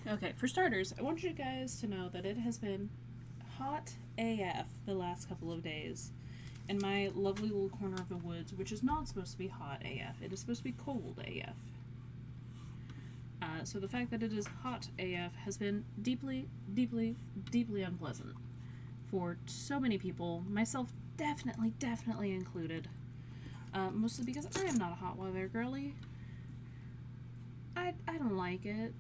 Okay, for starters, I want you guys to know that it has been hot AF the last couple of days in my lovely little corner of the woods, which is not supposed to be hot AF. It is supposed to be cold AF. So the fact that it is hot AF has been deeply, deeply, deeply unpleasant for so many people, myself definitely included. Mostly because I am not a hot weather girly. I don't like it.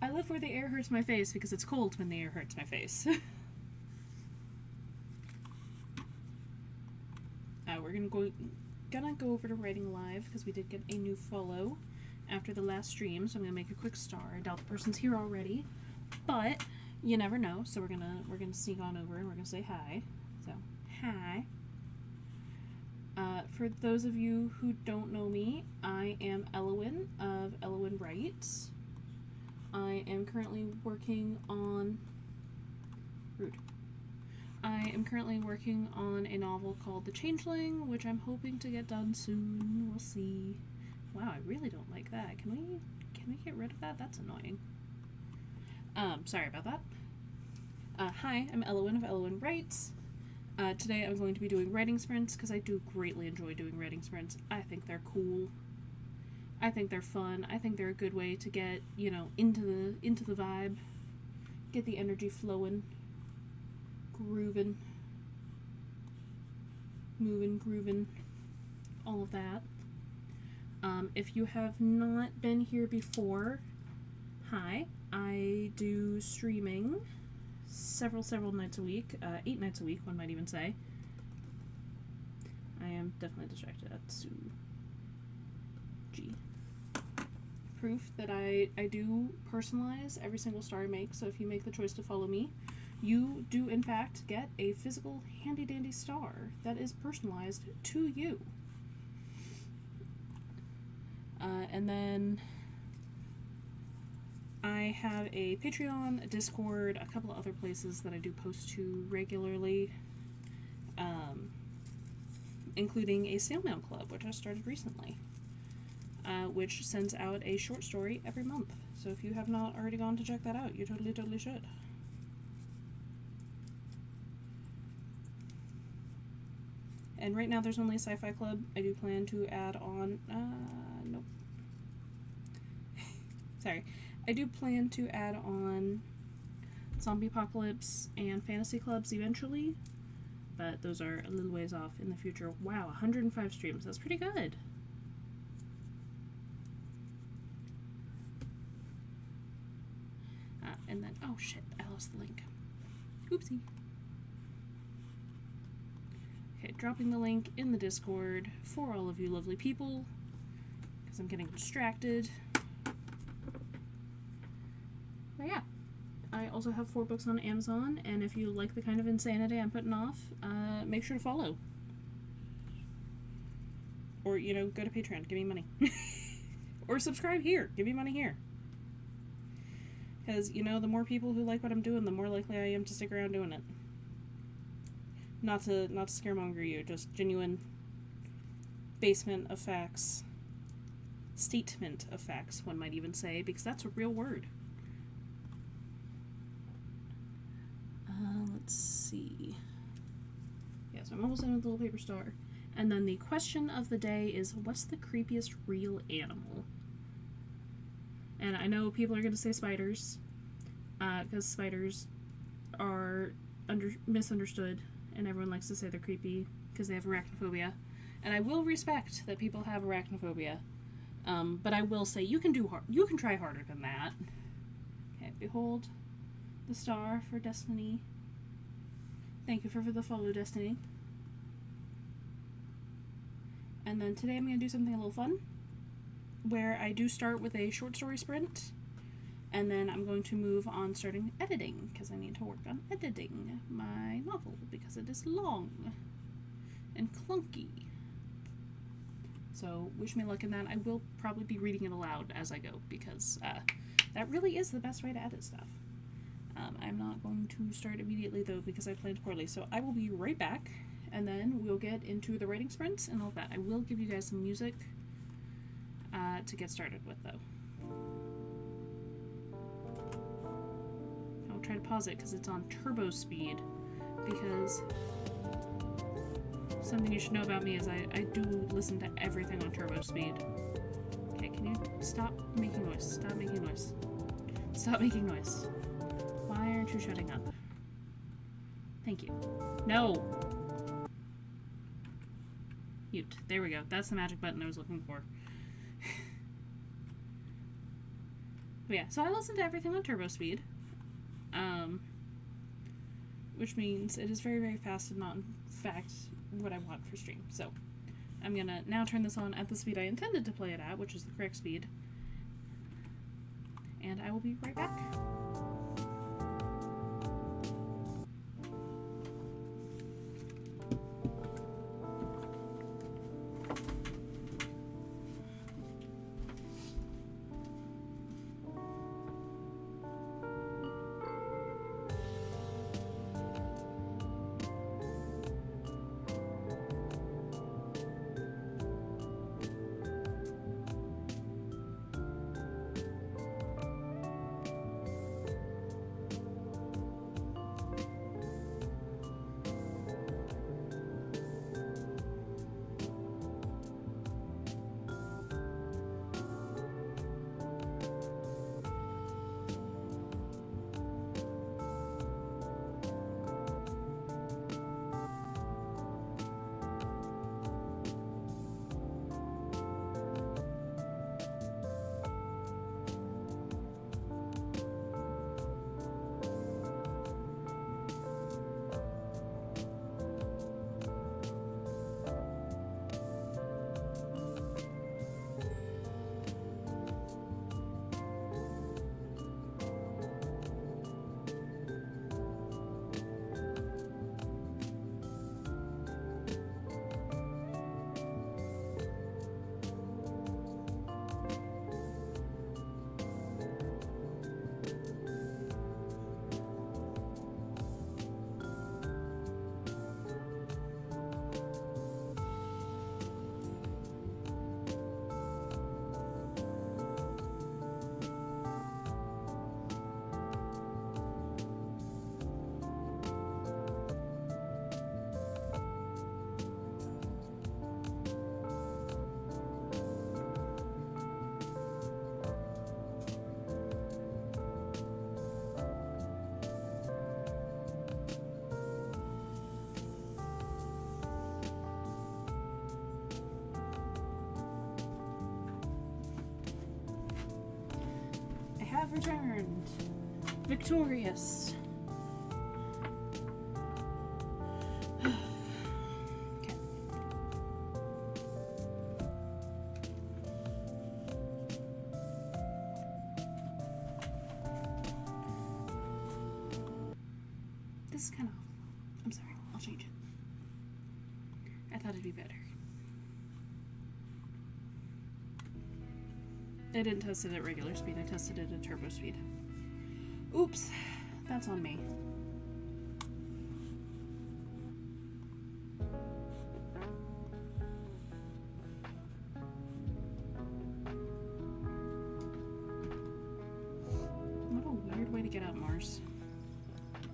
I live where the air hurts my face because it's cold when the air hurts my face. We're gonna go over to Writing Live because we did get a new follow after the last stream, so I'm gonna make a quick star. I doubt the person's here already, but you never know. So we're gonna sneak on over and we're gonna say hi. So hi. For those of you who don't know me, I am Elowin of Elowin Writes. I am currently working on... Rude. I am currently working on a novel called The Changeling, which I'm hoping to get done soon. We'll see. Wow, I really don't like that. Can we get rid of that? That's annoying. Sorry about that. Hi, I'm Elowin of Elowin Writes. Today I'm going to be doing writing sprints because I do greatly enjoy doing writing sprints. I think they're cool. I think they're fun. I think they're a good way to get, into the vibe. Get the energy flowing. Grooving. Moving, grooving. All of that. If you have not been here before, hi. I do streaming several nights a week. 8 nights a week, one might even say. I am definitely distracted at Sue. G. Proof that I do personalize every single star I make, so if you make the choice to follow me, you do in fact get a physical handy dandy star that is personalized to you. And then I have a Patreon, a Discord, a couple of other places that I do post to regularly, including a snail mail club, which I started recently, which sends out a short story every month. So if you have not already gone to check that out, you totally should. And right now there's only a sci-fi club. I do plan to add on, nope. Sorry. I do plan to add on zombie apocalypse and fantasy clubs eventually, but those are a little ways off in the future. Wow, 105 streams. That's pretty good. And then, oh shit, I lost the link. Oopsie. Okay, dropping the link in the Discord for all of you lovely people, because I'm getting distracted. But yeah, I also have 4 books on Amazon, and if you like the kind of insanity I'm putting off, make sure to follow. Or, go to Patreon, give me money. Or subscribe here, give me money here. Because, the more people who like what I'm doing, the more likely I am to stick around doing it. Not to scaremonger you, just genuine basement of facts. Statement of facts, one might even say, because that's a real word. Let's see. Yeah, so I'm almost done with the little paper star. And then the question of the day is, what's the creepiest real animal? And I know people are going to say spiders, because spiders are misunderstood, and everyone likes to say they're creepy because they have arachnophobia. And I will respect that people have arachnophobia, but I will say you can try harder than that. Okay, behold the star for Destiny. Thank you for the follow, Destiny. And then today I'm going to do something a little fun, where I do start with a short story sprint, and then I'm going to move on starting editing, because I need to work on editing my novel, because it is long and clunky. So wish me luck in that. I will probably be reading it aloud as I go, because that really is the best way to edit stuff. I'm not going to start immediately, though, because I planned poorly. So I will be right back, and then we'll get into the writing sprints and all that. I will give you guys some music to get started with, though. try to pause it because it's on turbo speed. Because something you should know about me is I do listen to everything on turbo speed. Okay, can you stop making noise? Stop making noise. Stop making noise. Why aren't you shutting up? Thank you. No! Mute. There we go. That's the magic button I was looking for. But yeah, so I listen to everything on turbo speed. Which means it is very, very fast and not, in fact, what I want for stream. So, I'm gonna now turn this on at the speed I intended to play it at, which is the correct speed. And I will be right back. Have returned victorious. Okay. This is kind of. I'm sorry. I'll change it. I thought it'd be better. I didn't test it at regular speed, I tested it at turbo speed. Oops, that's on me. What a weird way to get out Mars. Okay,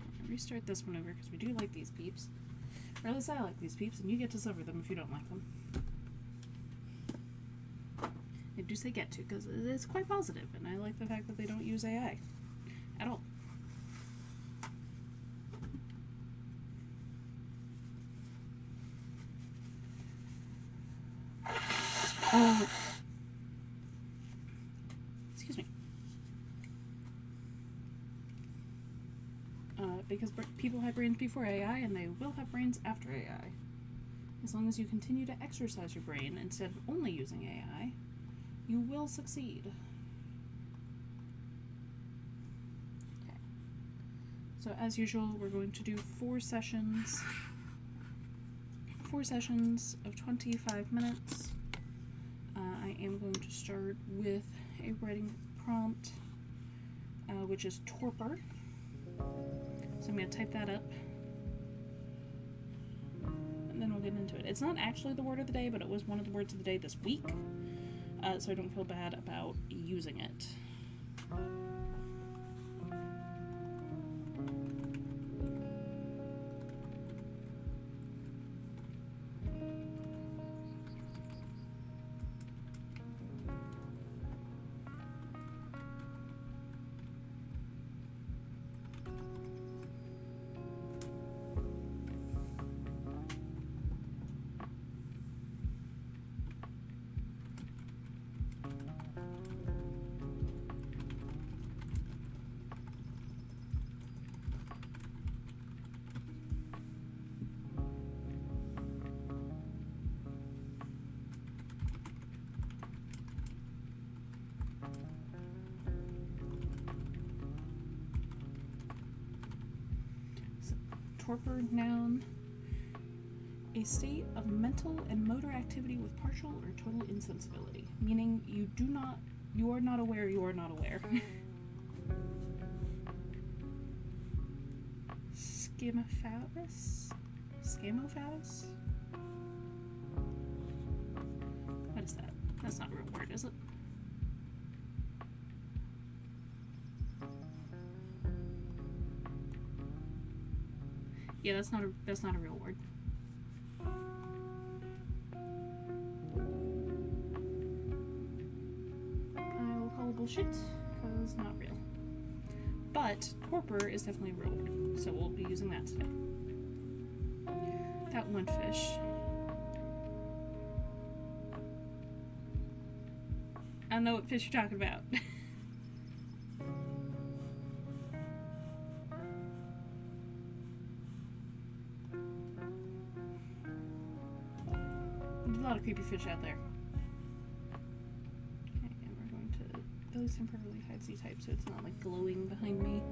we're gonna restart this one over because we do like these peeps. Or at least I like these peeps, and you get to suffer them if you don't like them. I do say get to, because it's quite positive, and I like the fact that they don't use AI. At all. Excuse me. Because people had brains before AI, and they will have brains after AI. As long as you continue to exercise your brain instead of only using AI, you will succeed. Okay. So as usual, we're going to do 4 sessions. 4 sessions of 25 minutes. I am going to start with a writing prompt, which is torpor. So I'm going to type that up, and then we'll get into it. It's not actually the word of the day, but it was one of the words of the day this week. so I don't feel bad about using it. Torpor, noun, a state of mental and motor activity with partial or total insensibility, meaning you are not aware you are not aware. Scamophobus? Scamophobus? What is that? That's not a real word, is it? Yeah, that's not a real word. I will call it bullshit, because not real. But torpor is definitely a real word, so we'll be using that today. That one fish. I don't know what fish you're talking about. There's a lot of creepy fish out there. Okay, and we're going to at least temporarily hide Z-type so it's not like glowing behind me.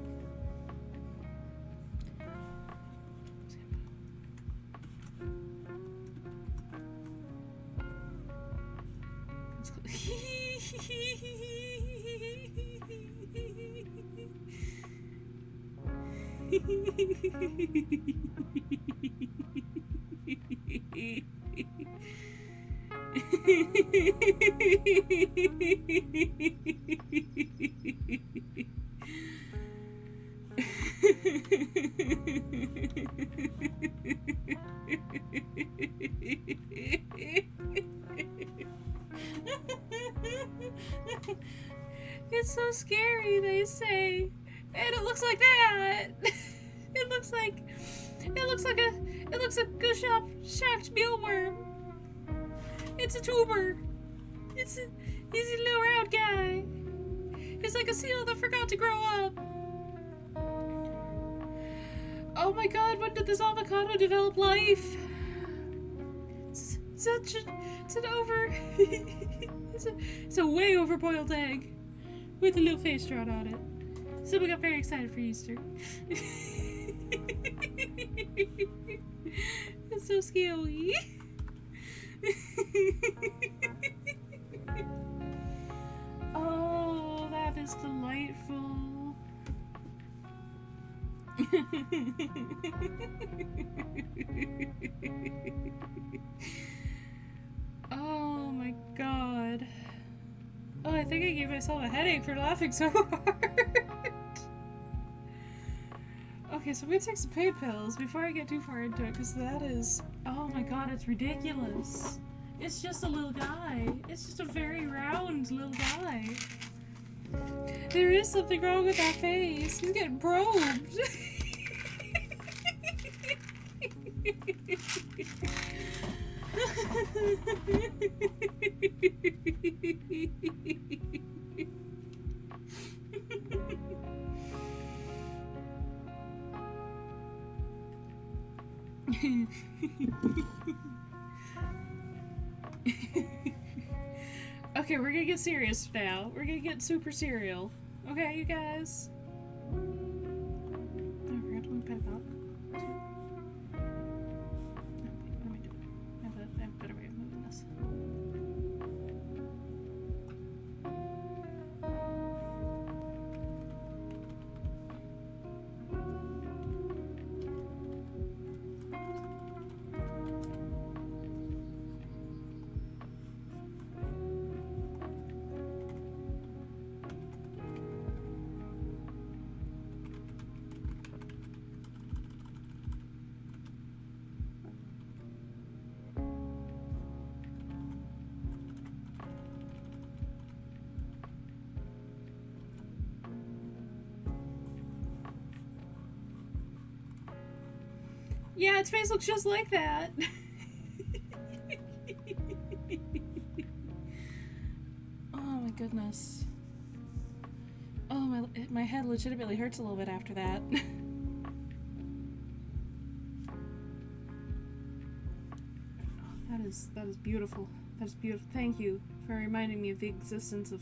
It's so scary, they say. And it looks like that. It looks like a shocked mealworm. It's a tuber. He's a little round guy. He's like a seal that forgot to grow up. Oh my god, when did this avocado develop life? It's a way overboiled egg with a little face drawn on it. So we got very excited for Easter. It's so scary. Oh, that is delightful. Oh my god. Oh, I think I gave myself a headache for laughing so hard. Okay, so I'm gonna take some pain pills before I get too far into it, because that is... Oh my god, it's ridiculous. It's just a little guy. It's just a very round little guy. There is something wrong with that face. He's getting probed. Okay, we're gonna get serious now. We're gonna get super serial. Okay, you guys? Oh, I forgot to move back up. No, wait, what am I doing? I have a better way of moving this. Yeah, its face looks just like that. Oh my goodness. Oh, my head legitimately hurts a little bit after that. That is beautiful. That is beautiful. Thank you for reminding me of the existence of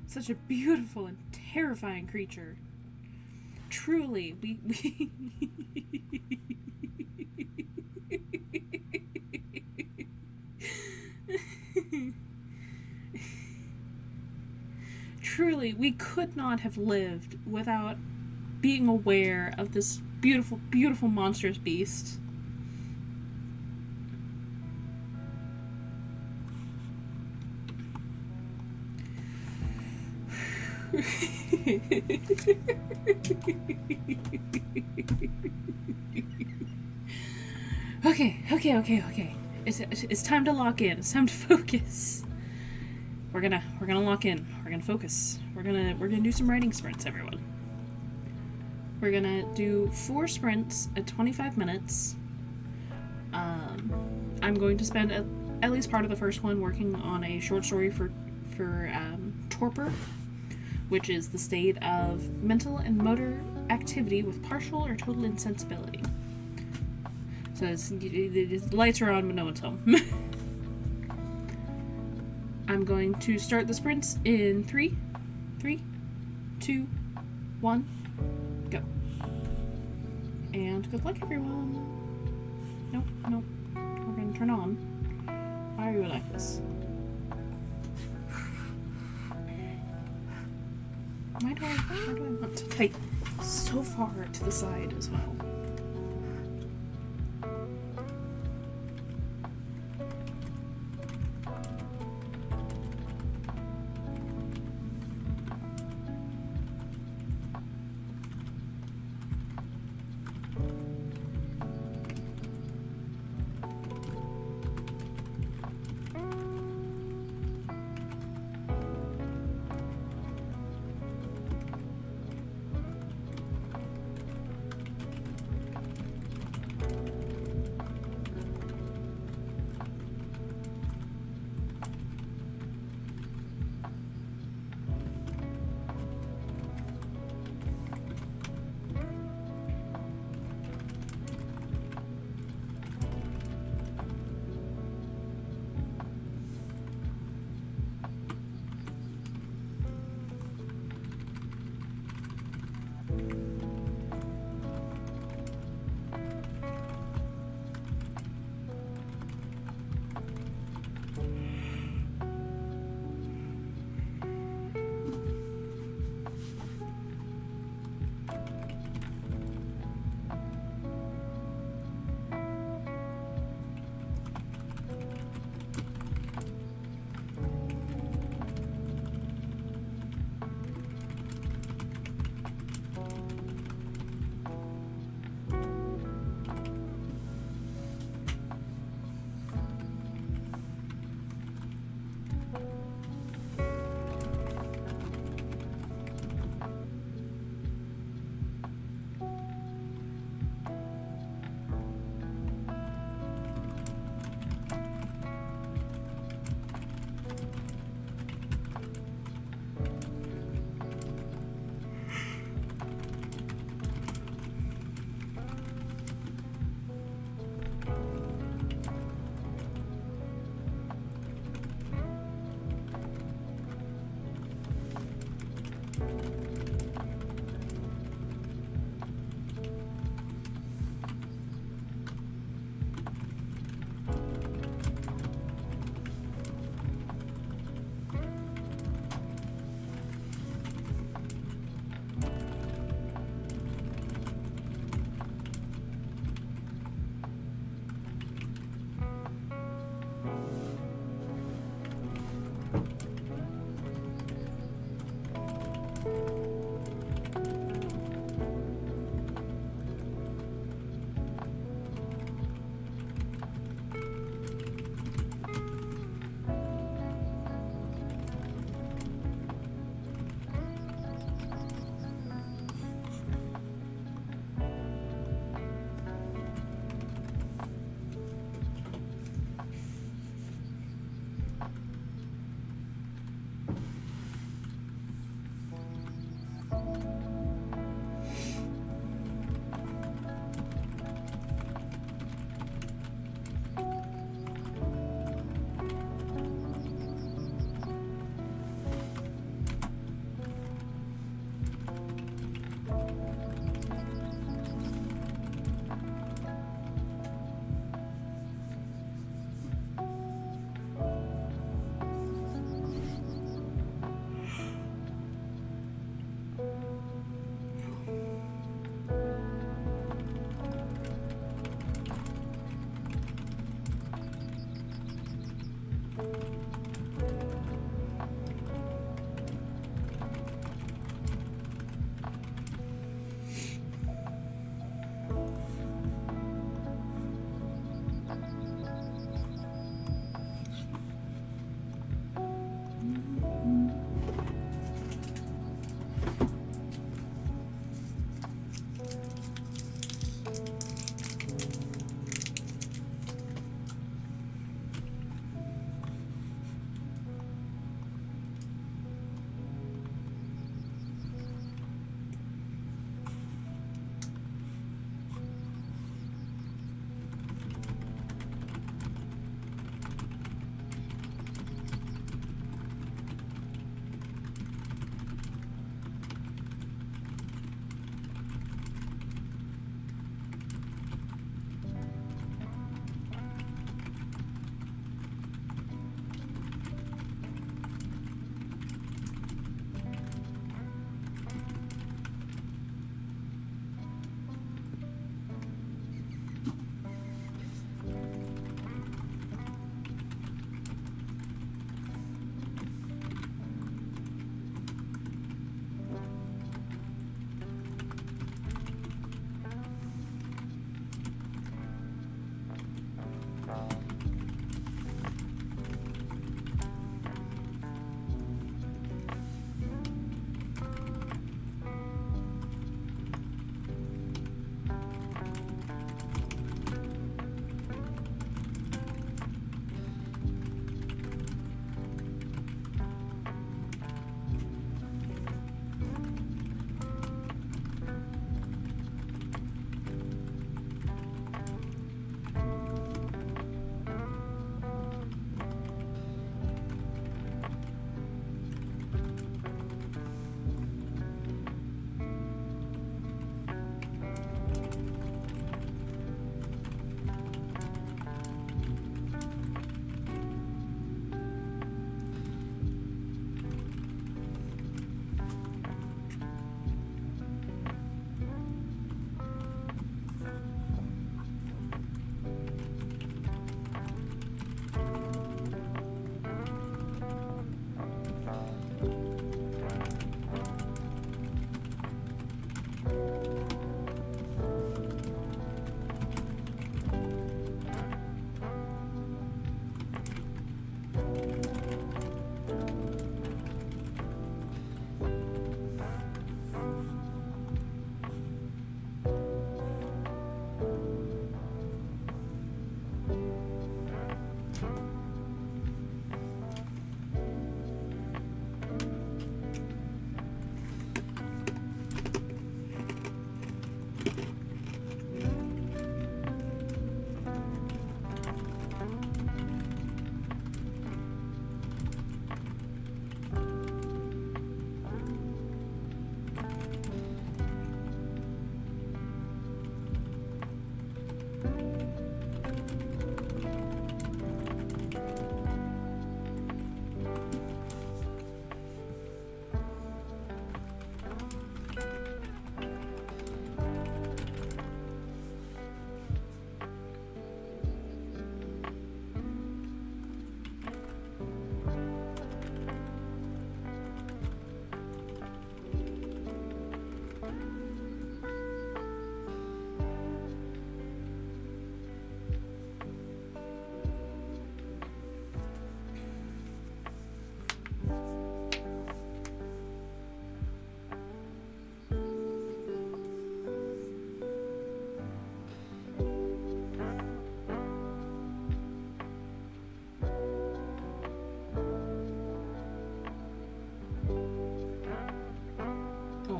such a beautiful and terrifying creature. Truly, we truly, we could not have lived without being aware of this beautiful, beautiful monstrous beast. Okay. It's time to lock in. It's time to focus. We're gonna lock in. We're gonna focus. We're gonna do some writing sprints, everyone. We're gonna do 4 sprints at 25 minutes. I'm going to spend at least part of the first one working on a short story for torpor, which is the state of mental and motor activity with partial or total insensibility. So the lights are on, but no one's home. I'm going to start the sprints in 3, 2, 1, go. And good luck, everyone. Nope. We're going to turn on. Why are you like this? Why do I want to type so far to the side as well?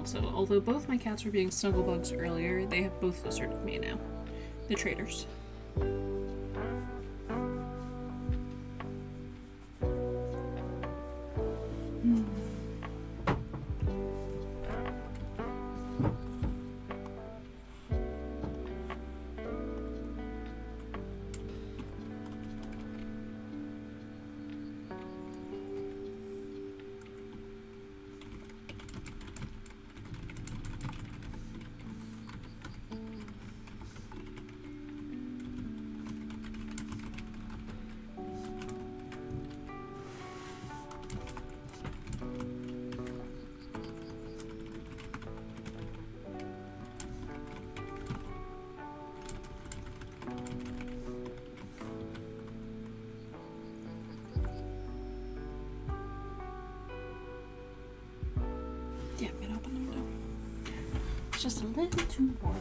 also. Although both my cats were being snugglebugs earlier, they have both deserted me now. The traitors. Yeah, I'm gonna open the window. It's just a little too warm.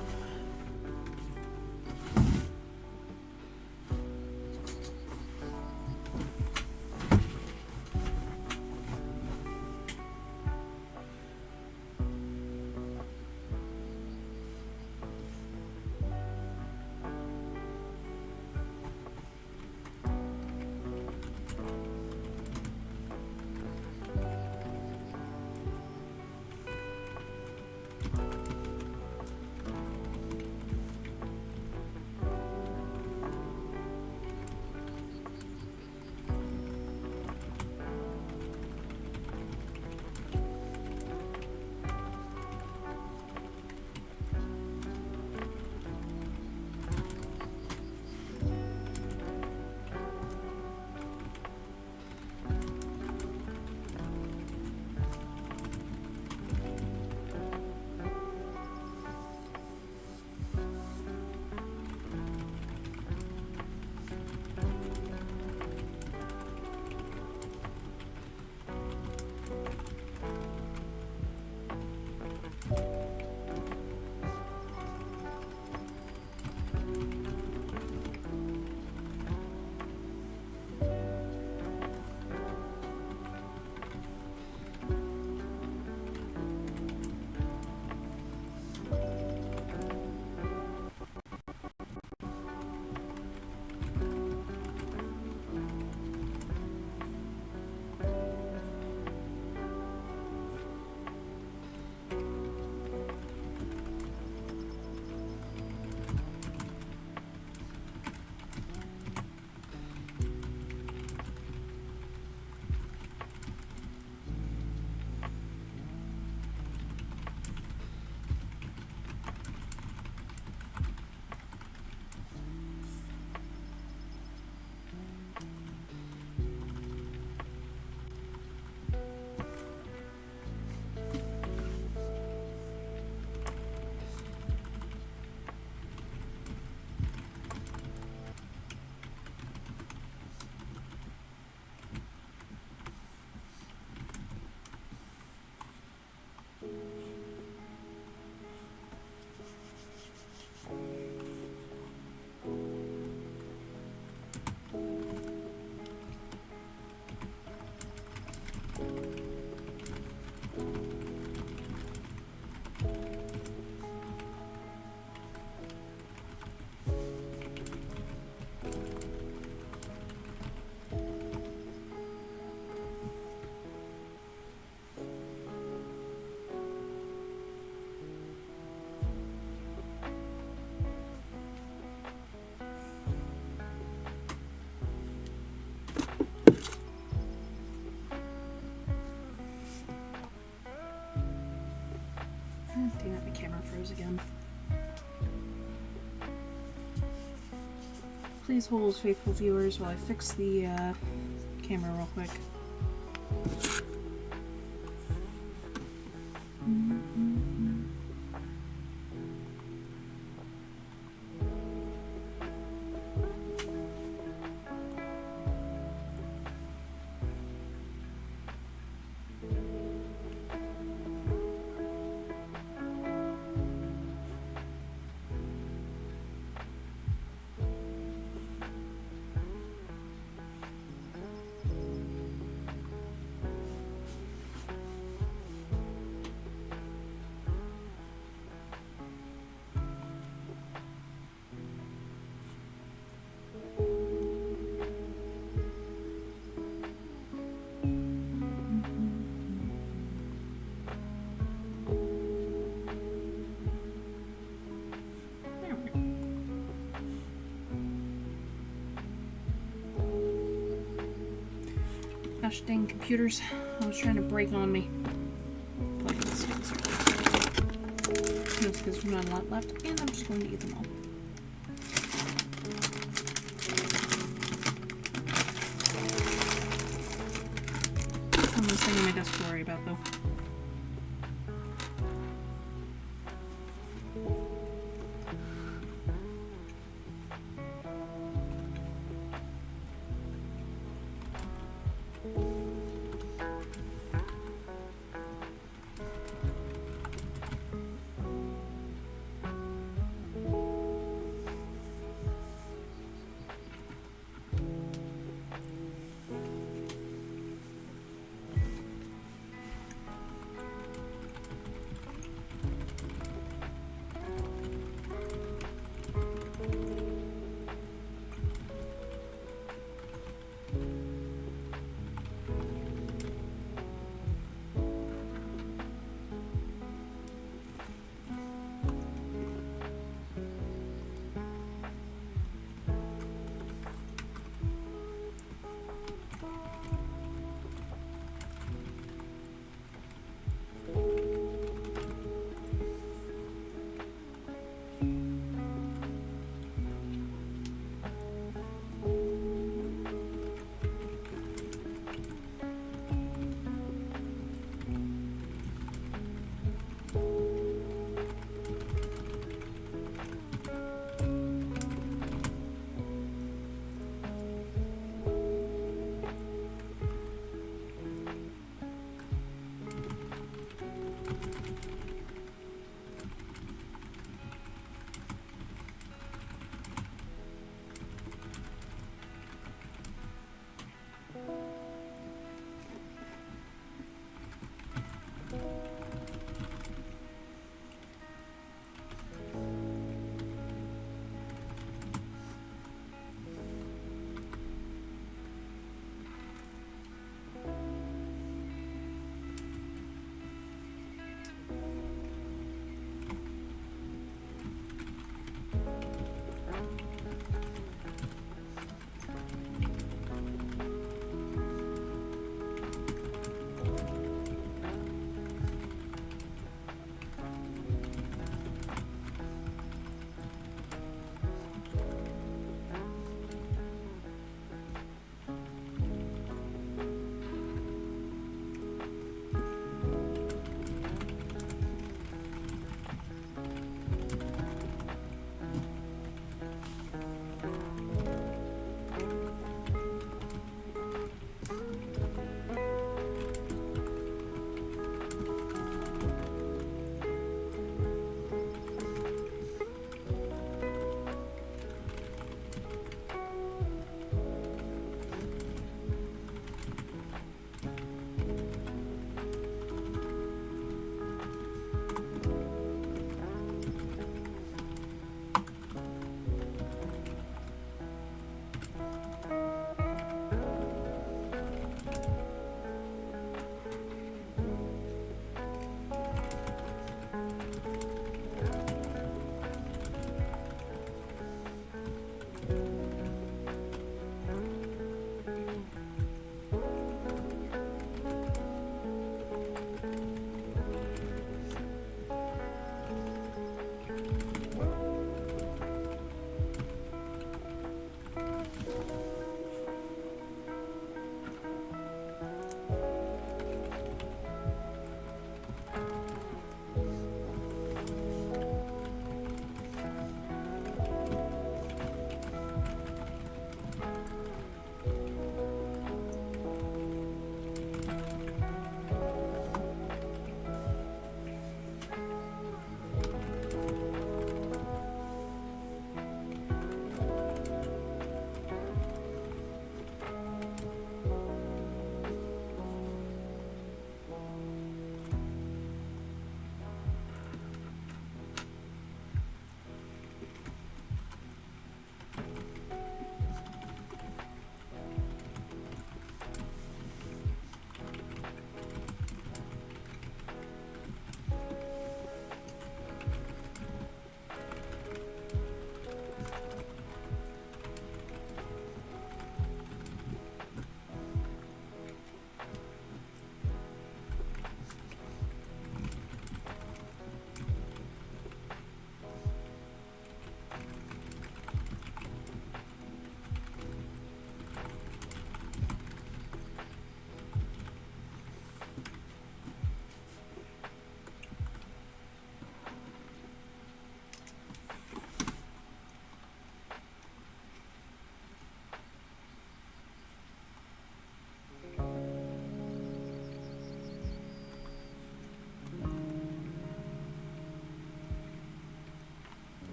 Dang it, my camera froze again. Please hold, faithful viewers, while I fix the camera real quick. Gosh dang computers. I was trying to break on me. Plug in this stupid circle. Just because there's not a lot left, and I'm just going to eat them all. One less thing on my desk to worry about, though.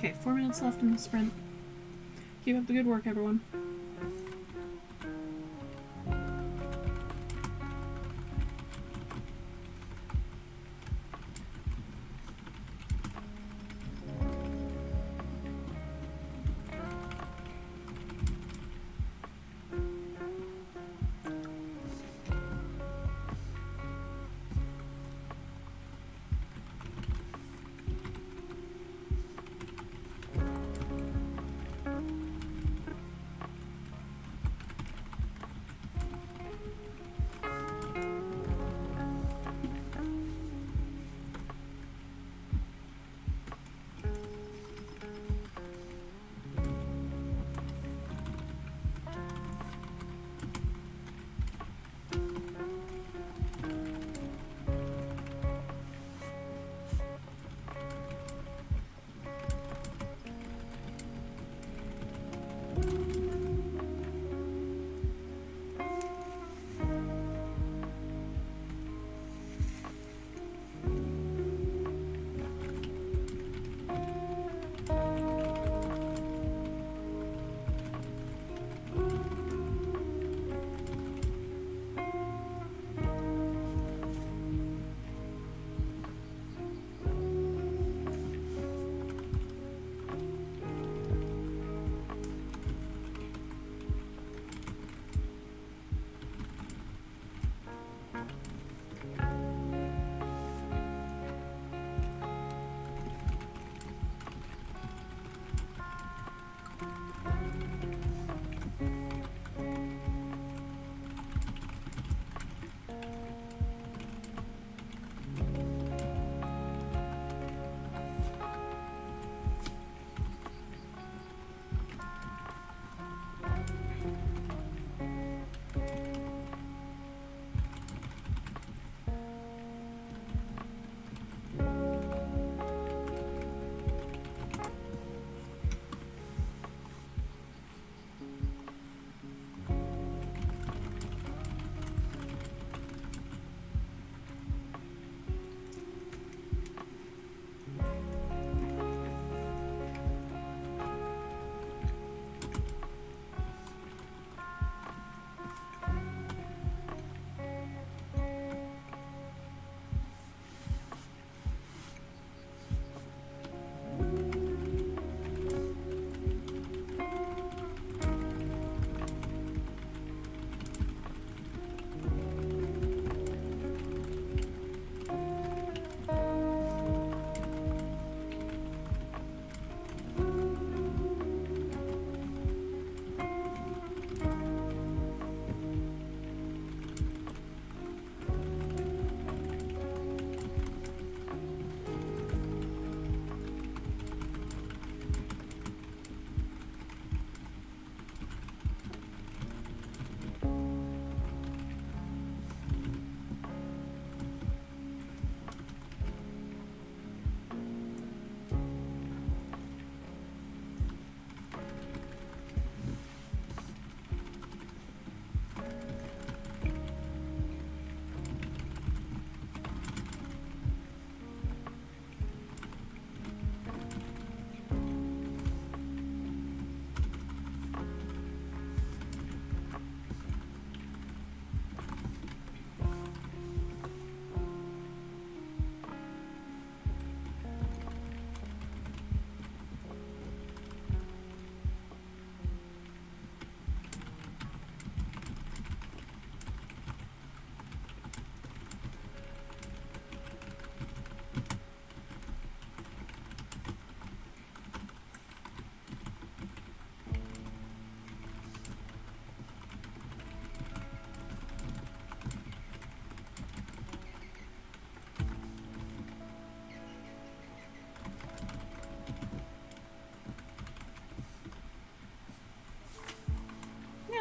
Okay, 4 minutes left in the sprint. Keep up the good work, everyone.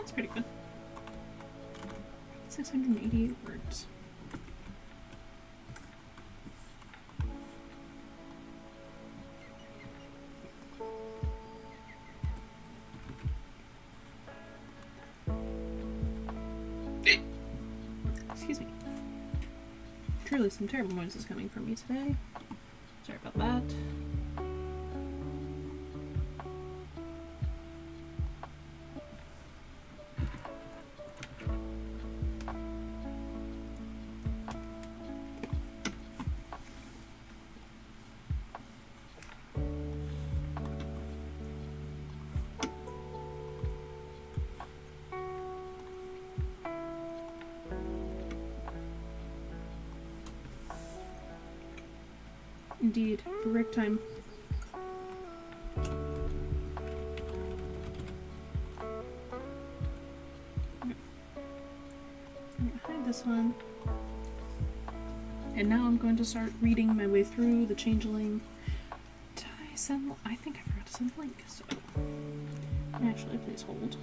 That's pretty good. 688 words. Excuse me. Truly some terrible noises coming from me today. Sorry about that. indeed. Brick time. Hide this one. And now I'm going to start reading my way through the Changeling. Did I send? I think I forgot to send the link. So actually, please hold.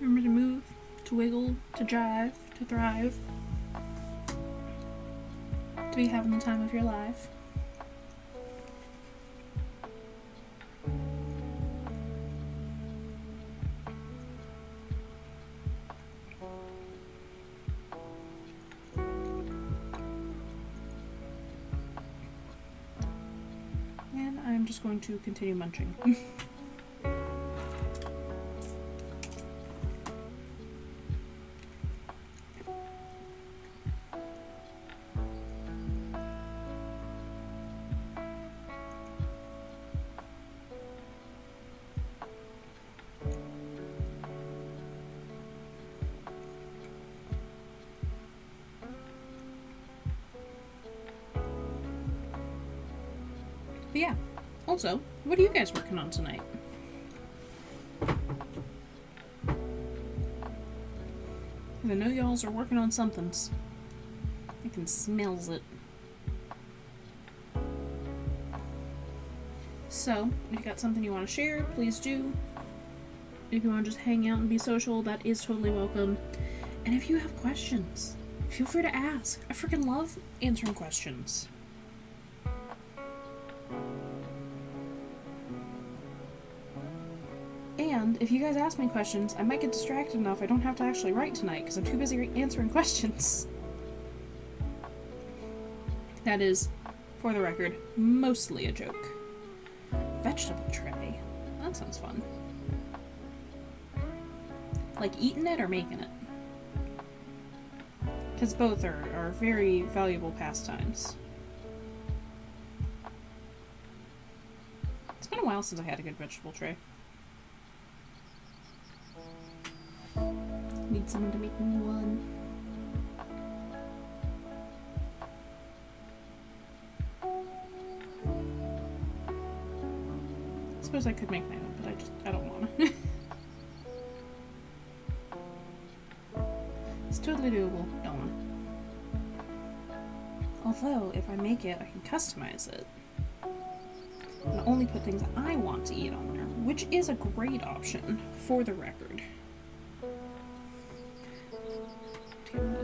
Remember to move, to wiggle, to jive, to thrive, to be having the time of your life. And I'm just going to continue munching. But yeah, also, what are you guys working on tonight? I know y'alls are working on somethings. I can smells it. So, if you got something you want to share, please do. If you want to just hang out and be social, that is totally welcome. And if you have questions, feel free to ask. I freaking love answering questions. And if you guys ask me questions, I might get distracted enough I don't have to actually write tonight because I'm too busy answering questions. That is, for the record, mostly a joke. Vegetable tray. That sounds fun. Like eating it or making it? Because both are very valuable pastimes. It's been a while since I had a good vegetable tray. Need someone to make me one. I suppose I could make my own, but I don't want to. It's totally doable. Don't want it. Although, if I make it, I can customize it. And only put things I want to eat on there, which is a great option, for the record. A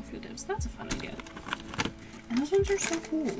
few divs. That's a fun idea. And those ones are so cool.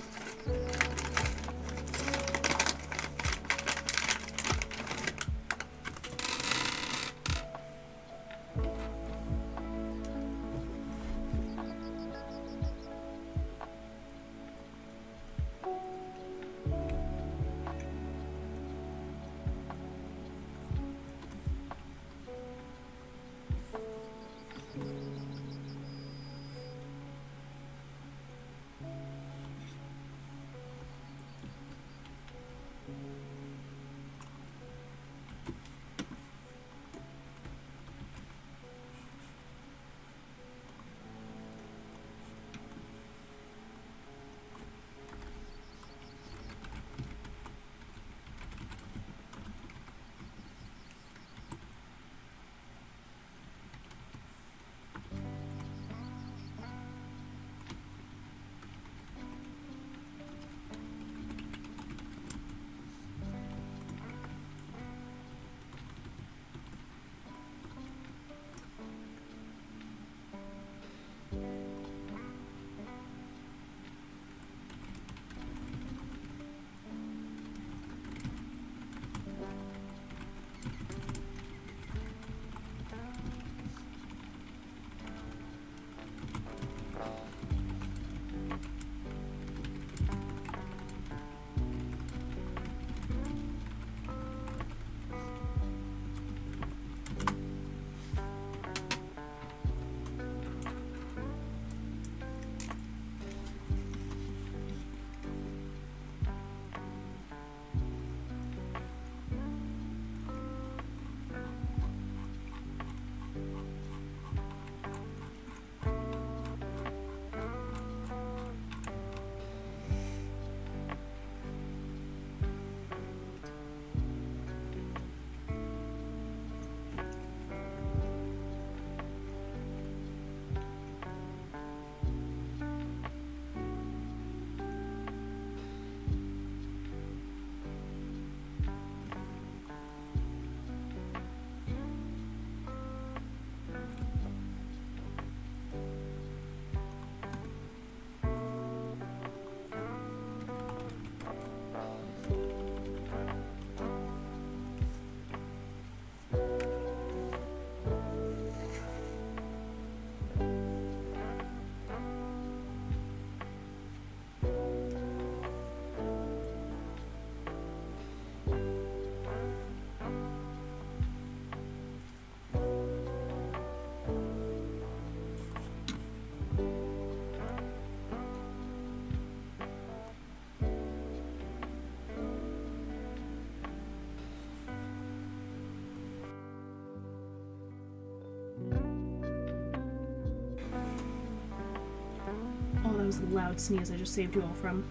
was the loud sneeze I just saved you all from.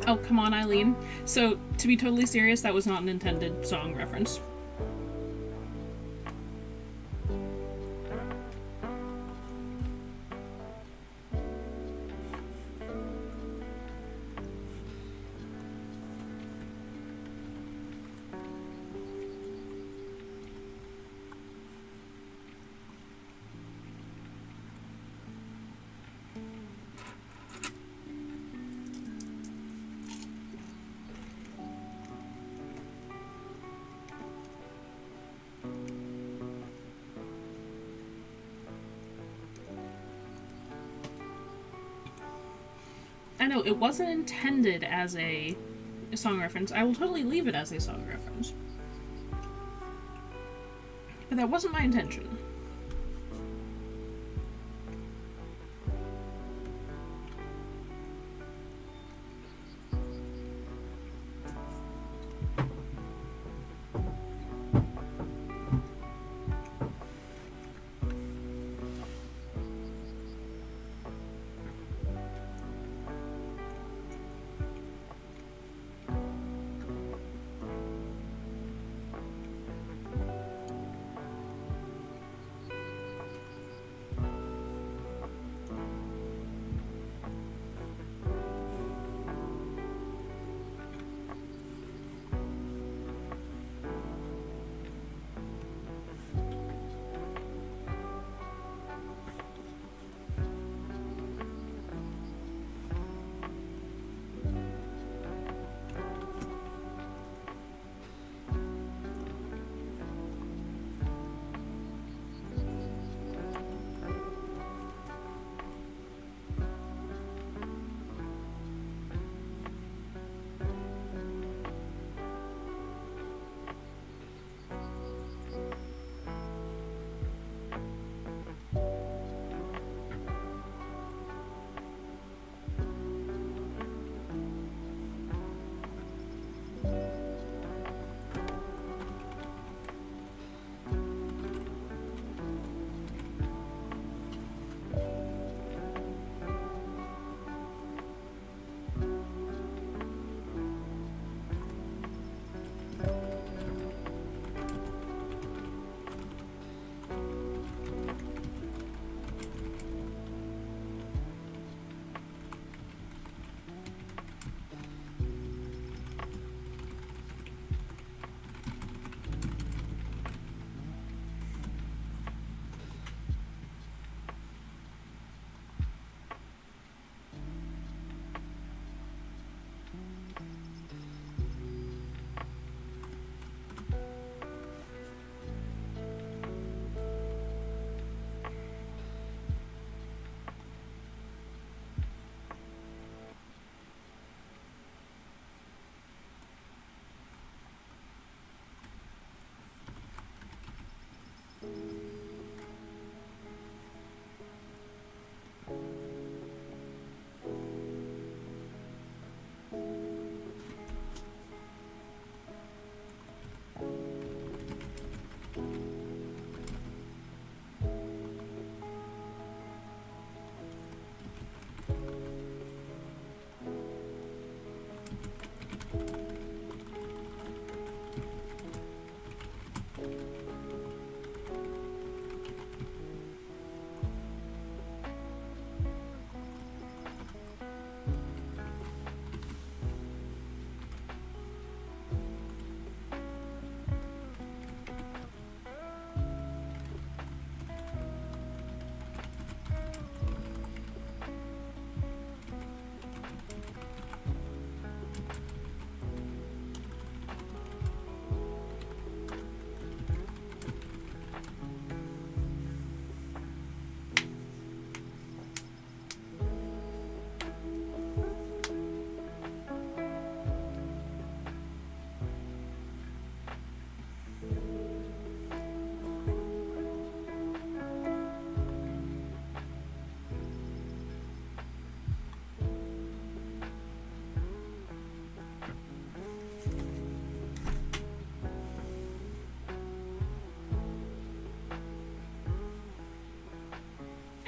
Oh, come on, Eileen. So, to be totally serious, that was not an intended song reference. I know, it wasn't intended as a song reference. I will totally leave it as a song reference. But that wasn't my intention.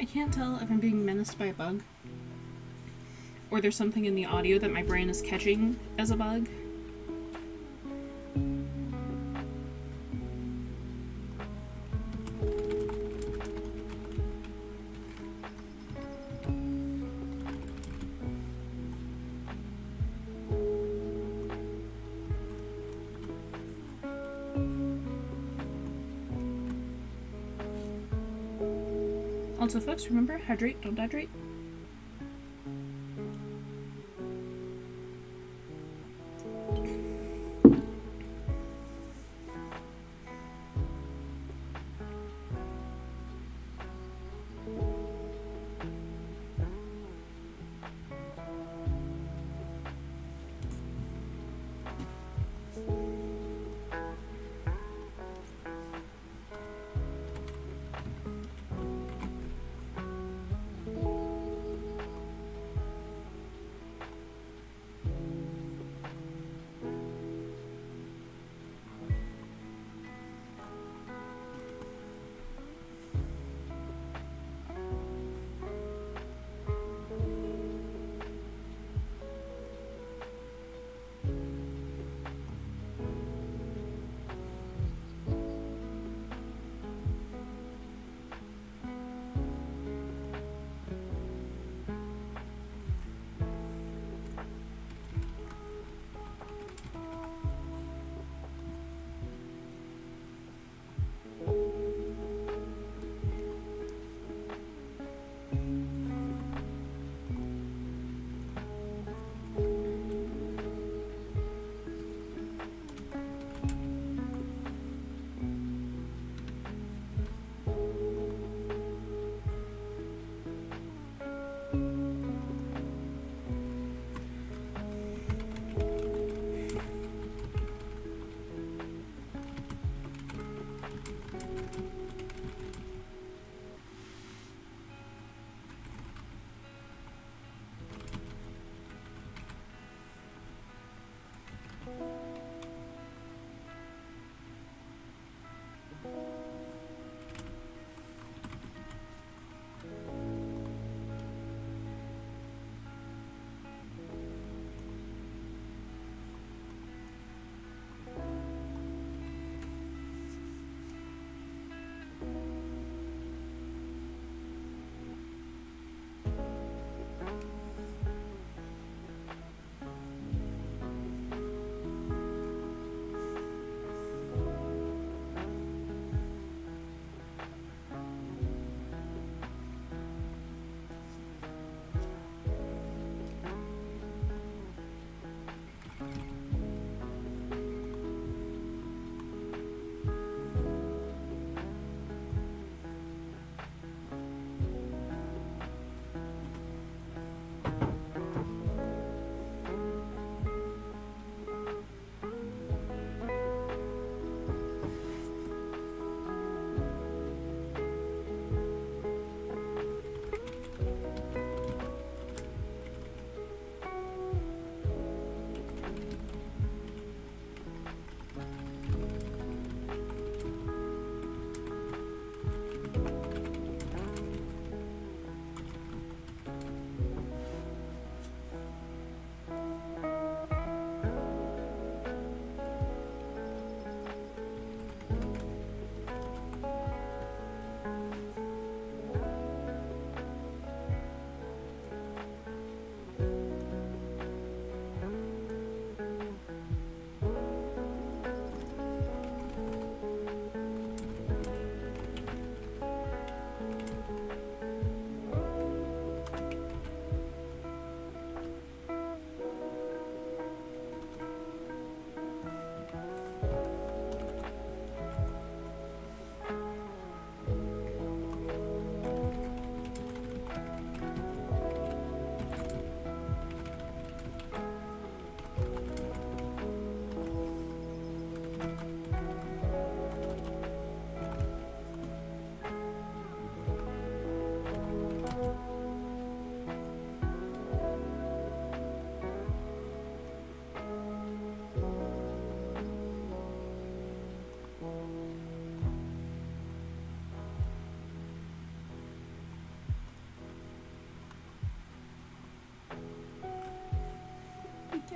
I can't tell if I'm being menaced by a bug, or there's something in the audio that my brain is catching as a bug. Also, folks, remember, hydrate, don't dehydrate.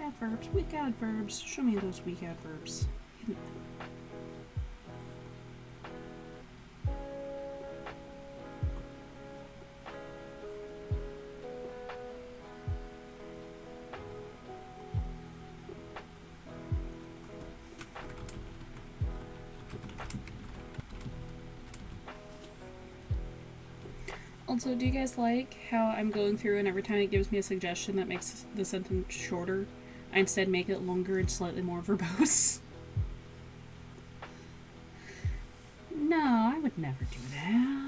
adverbs, weak adverbs. Show me those weak adverbs. Also, do you guys like how I'm going through and every time it gives me a suggestion that makes the sentence shorter, I instead make it longer and slightly more verbose? No, I would never do that.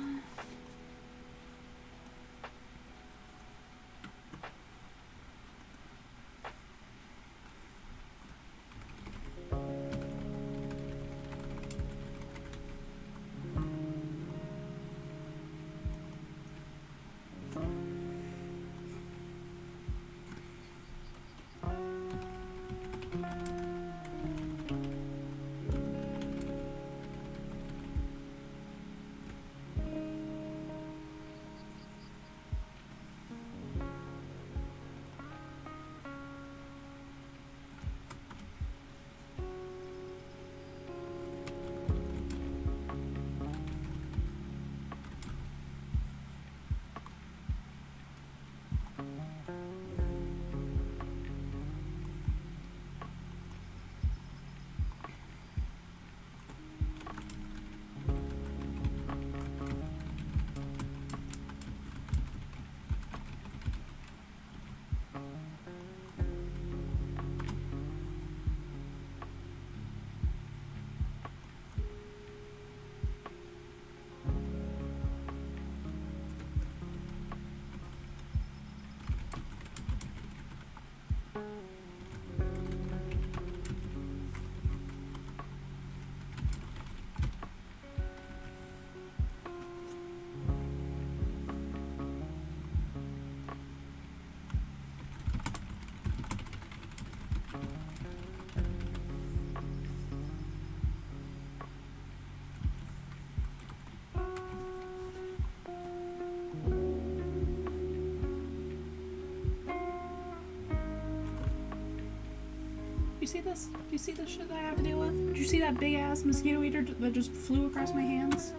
You see this? Do you see the shit that I have to deal with? Did you see that big ass mosquito eater that just flew across my hands?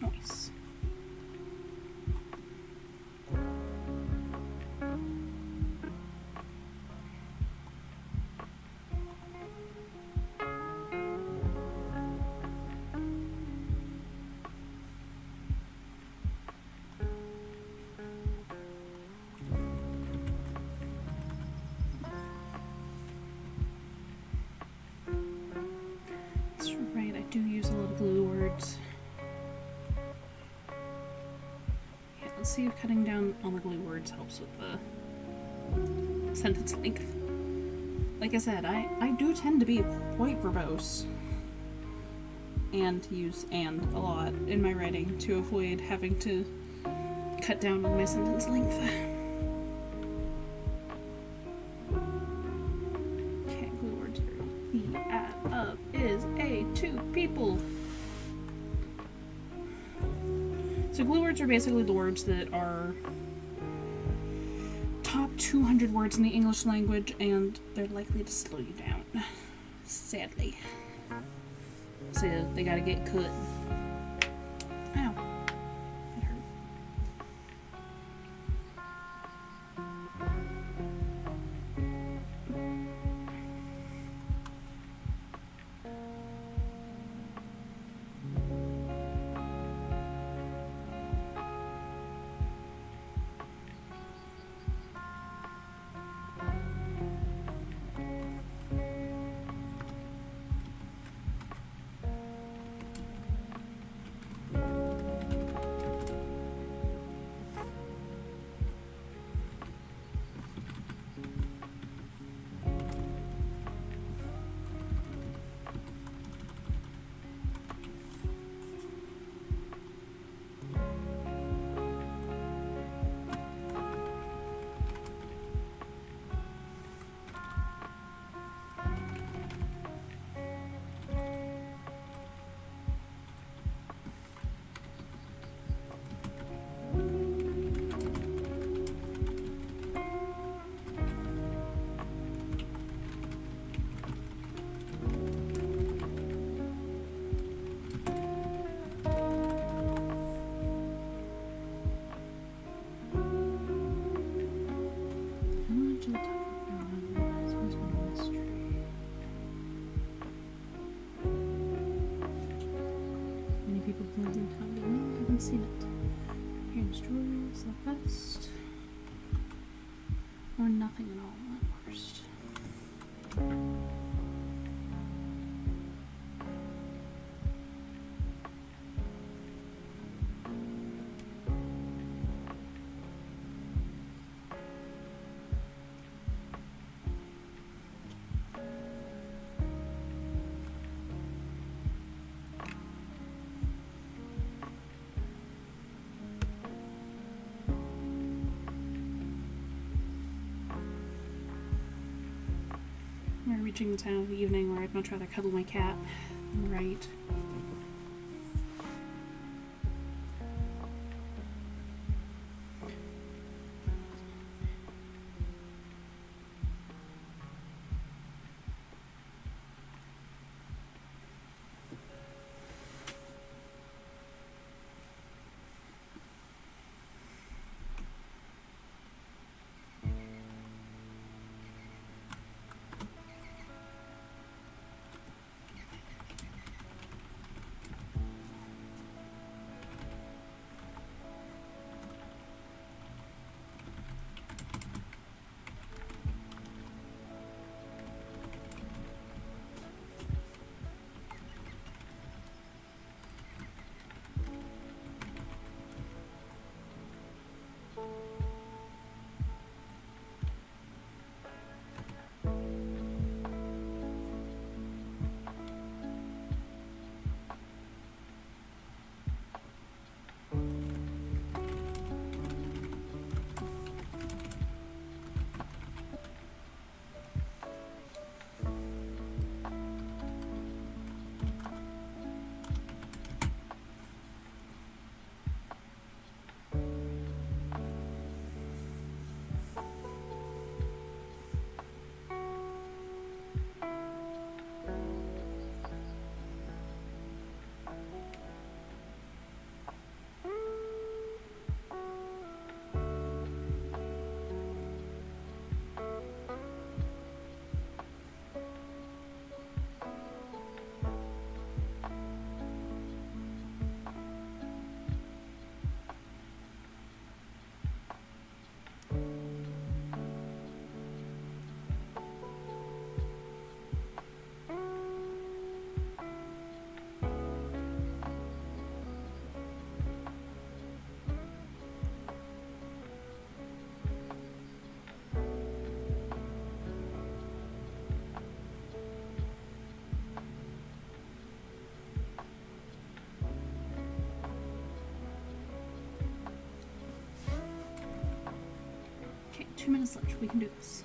Nice. That's right, I do use a lot of glue words. Let's see if cutting down on the glue words helps with the sentence length. Like I said, I do tend to be quite verbose and use "and" a lot in my writing to avoid having to cut down on my sentence length. Okay, glue words are the add up is a two people. So glue words are basically the words that are top 200 words in the English language, and they're likely to slow you down, sadly. So they gotta get cut. Ow. That hurt. Haven't seen it. Here's Jules, the best. Or nothing at all, at worst. We're reaching the time of the evening where I'd much rather cuddle my cat than write. Okay, 2 minutes left. We can do this.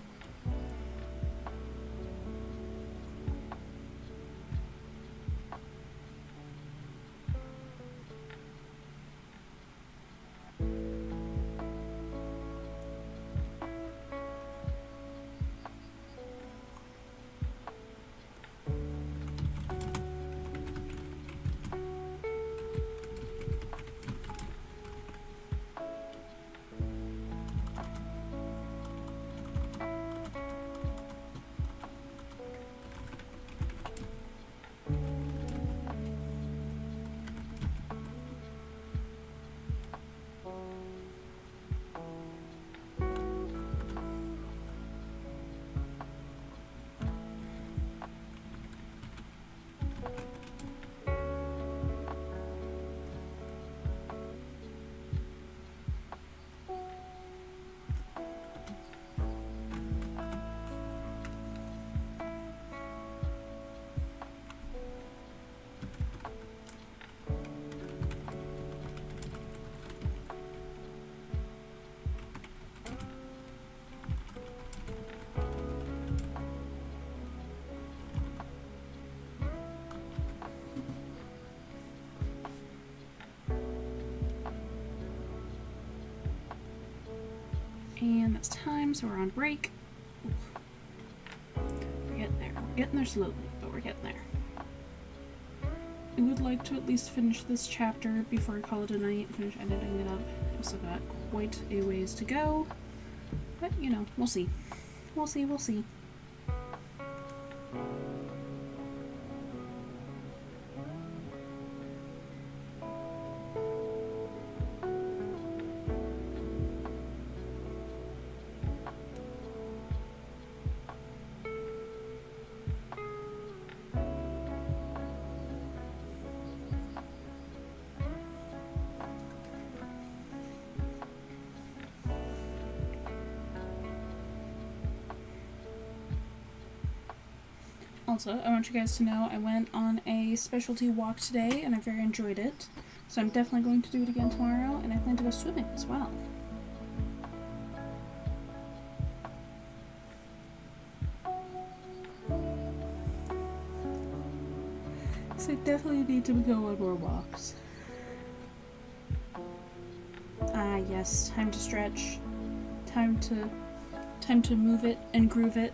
And that's time, so we're on break. We're getting there. We're getting there slowly, but we're getting there. I would like to at least finish this chapter before I call it a night, finish editing it up. I've also got quite a ways to go, but you know, we'll see. We'll see, we'll see. Also, I want you guys to know I went on a specialty walk today and I very enjoyed it. So I'm definitely going to do it again tomorrow, and I plan to go swimming as well. So I definitely need to go on more walks. Ah, yes, time to stretch. Time to move it and groove it.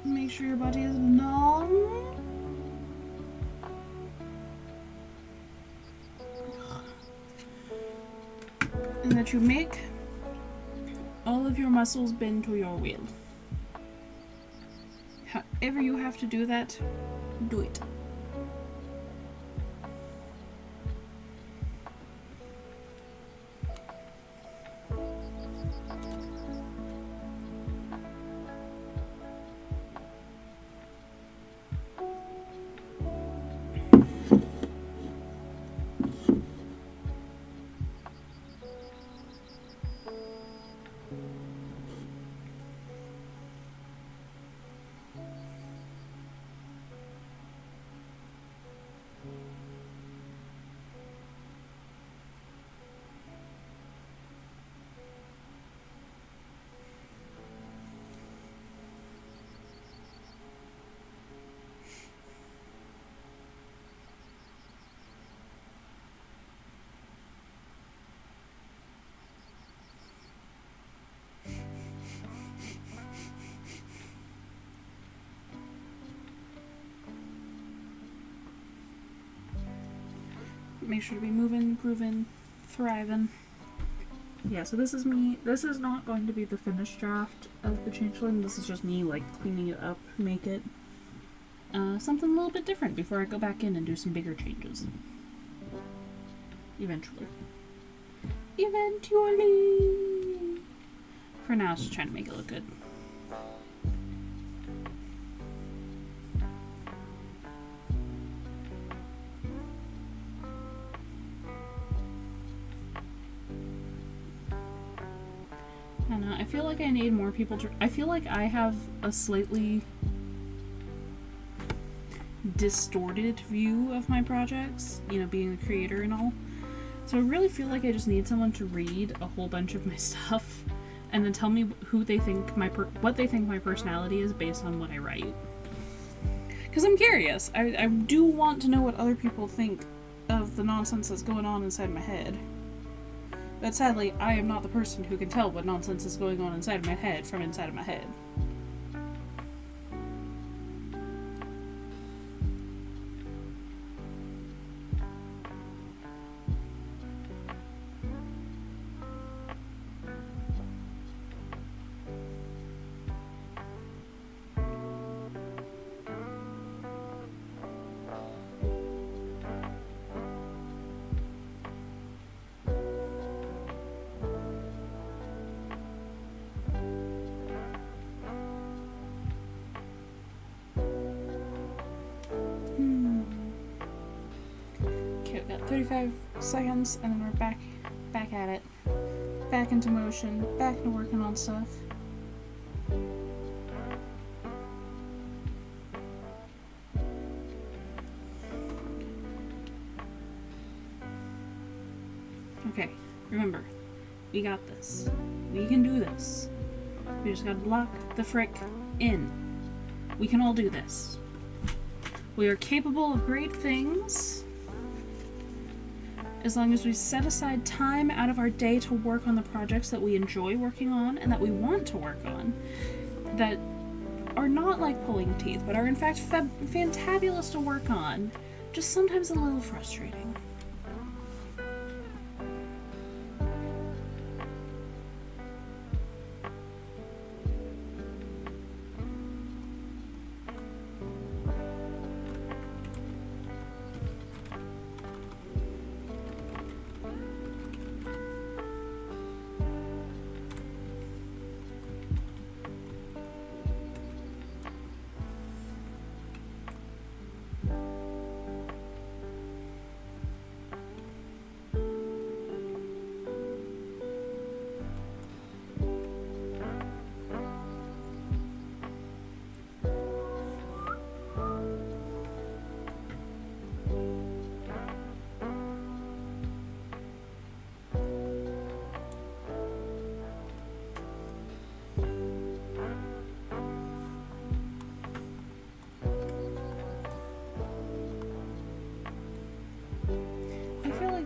Make sure your body is long. And that you make all of your muscles bend to your will. However you have to do that, do it. Make sure to be moving, grooving, thriving. Yeah, so this is me. This is not going to be the finished draft of the Changeling. This is just me, like, cleaning it up, make it something a little bit different before I go back in and do some bigger changes. Eventually. Eventually! For now, it's just trying to make it look good. I don't know, I feel like I need more people to... I feel like I have a slightly distorted view of my projects, you know, being the creator and all. So I really feel like I just need someone to read a whole bunch of my stuff and then tell me who they think what they think my personality is based on what I write. Because I'm curious. I do want to know what other people think of the nonsense that's going on inside my head. But sadly, I am not the person who can tell what nonsense is going on inside my head from inside of my head. Okay, we got 35 seconds, and then we're back at it. Back into motion, back into working on stuff. Okay, remember, we got this. We can do this. We just gotta lock the frick in. We can all do this. We are capable of great things as long as we set aside time out of our day to work on the projects that we enjoy working on and that we want to work on, that are not like pulling teeth, but are in fact fantabulous to work on, just sometimes a little frustrating.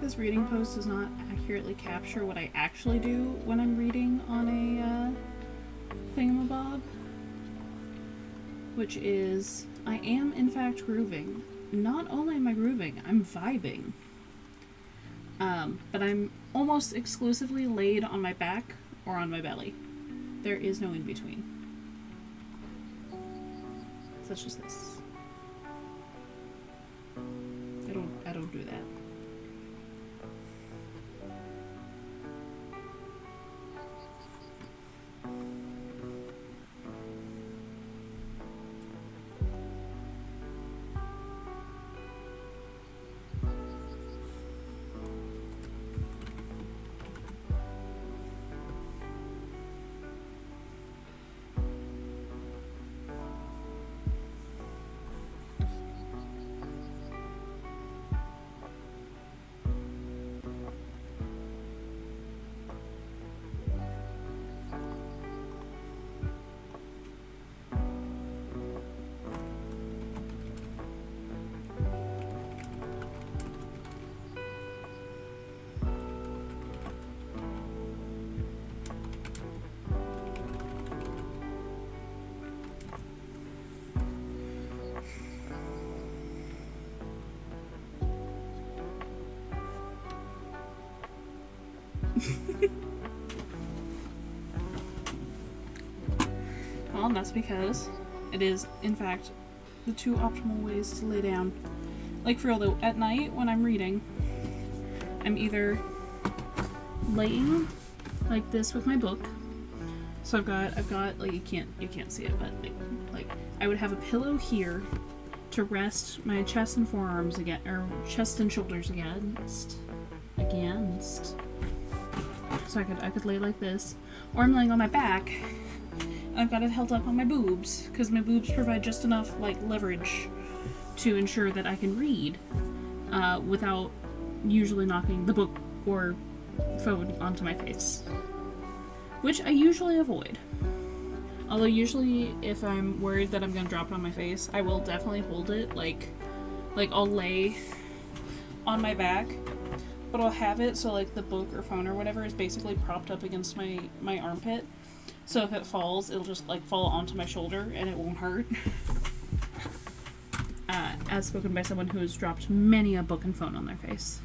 this reading post does not accurately capture what I actually do when I'm reading on a thingamabob, which is I am in fact grooving. Not only am I grooving, I'm vibing. But I'm almost exclusively laid on my back or on my belly. There is no in between. Such as this. I don't do that. Well, and that's because it is, in fact, the two optimal ways to lay down. Like, for real though, at night when I'm reading, I'm either laying like this with my book. So I've got like, you can't see it, but like I would have a pillow here to rest my chest and forearms or chest and shoulders against. So I could lay like this, or I'm laying on my back. I've got it held up on my boobs because my boobs provide just enough like leverage to ensure that I can read without usually knocking the book or phone onto my face, which I usually avoid. Although usually if I'm worried that I'm gonna drop it on my face, I will definitely hold it like I'll lay on my back, but I'll have it so like the book or phone or whatever is basically propped up against my armpit. So if it falls, it'll just like fall onto my shoulder and it won't hurt. As spoken by someone who has dropped many a book and phone on their face.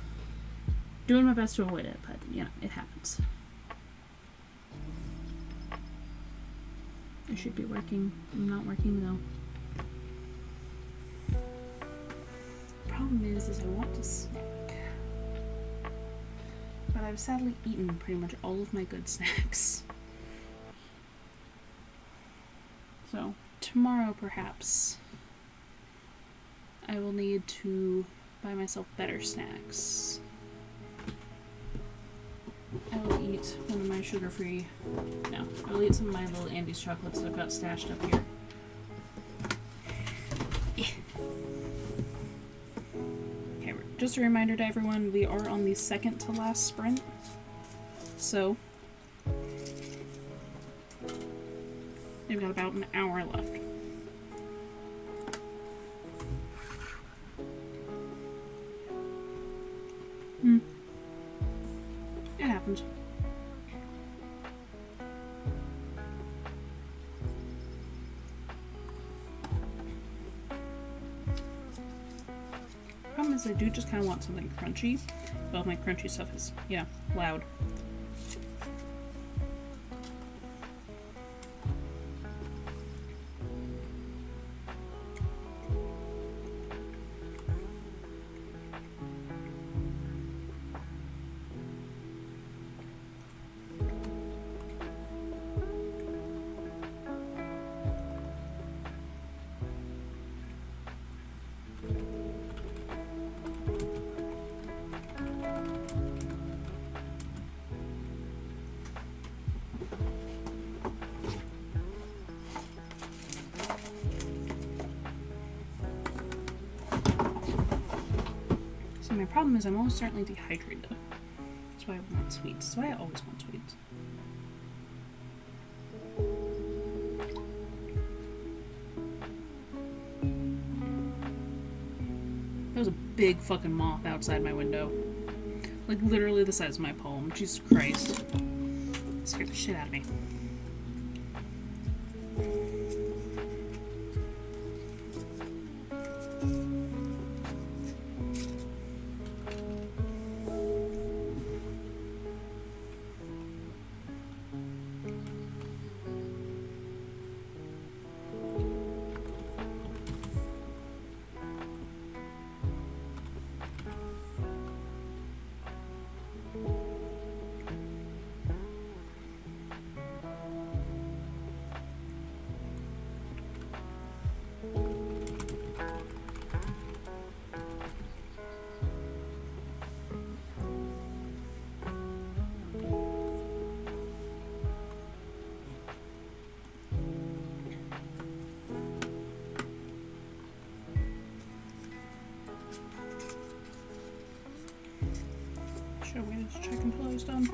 Doing my best to avoid it, but you know, it happens. I should be working. I'm not working though. Problem is I want to snack. But I've sadly eaten pretty much all of my good snacks. So, tomorrow perhaps, I will need to buy myself better snacks. I will eat one of my sugar-free, no, I will eat some of my little Andes chocolates that I've got stashed up here. Okay, just a reminder to everyone, we are on the second to last sprint, so we've got about an hour left. It happens. Problem is I do just kind of want something crunchy. Well, my crunchy stuff is, yeah, loud. My problem is I'm almost certainly dehydrated. That's why I want sweets. That's why I always want sweets. There was a big fucking moth outside my window. Like, literally the size of my palm. Jesus Christ. Scared the shit out of me. Should we just check until I was done?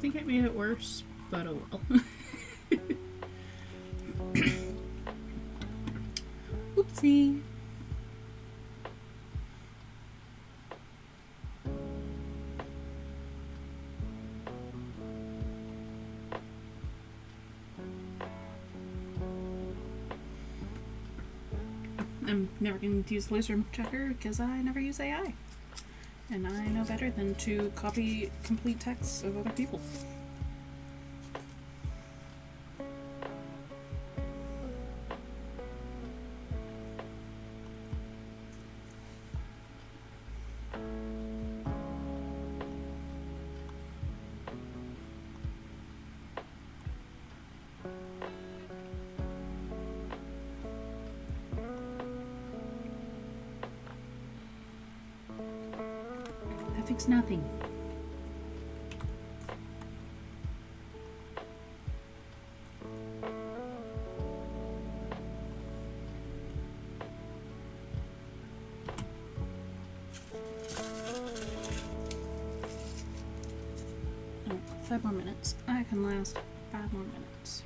think it made it worse, but oh well. Oopsie. I'm never going to use the laser checker because I never use AI. And I know better than to copy complete texts of other people. That fixed nothing. Oh, 5 more minutes. I can last 5 more minutes.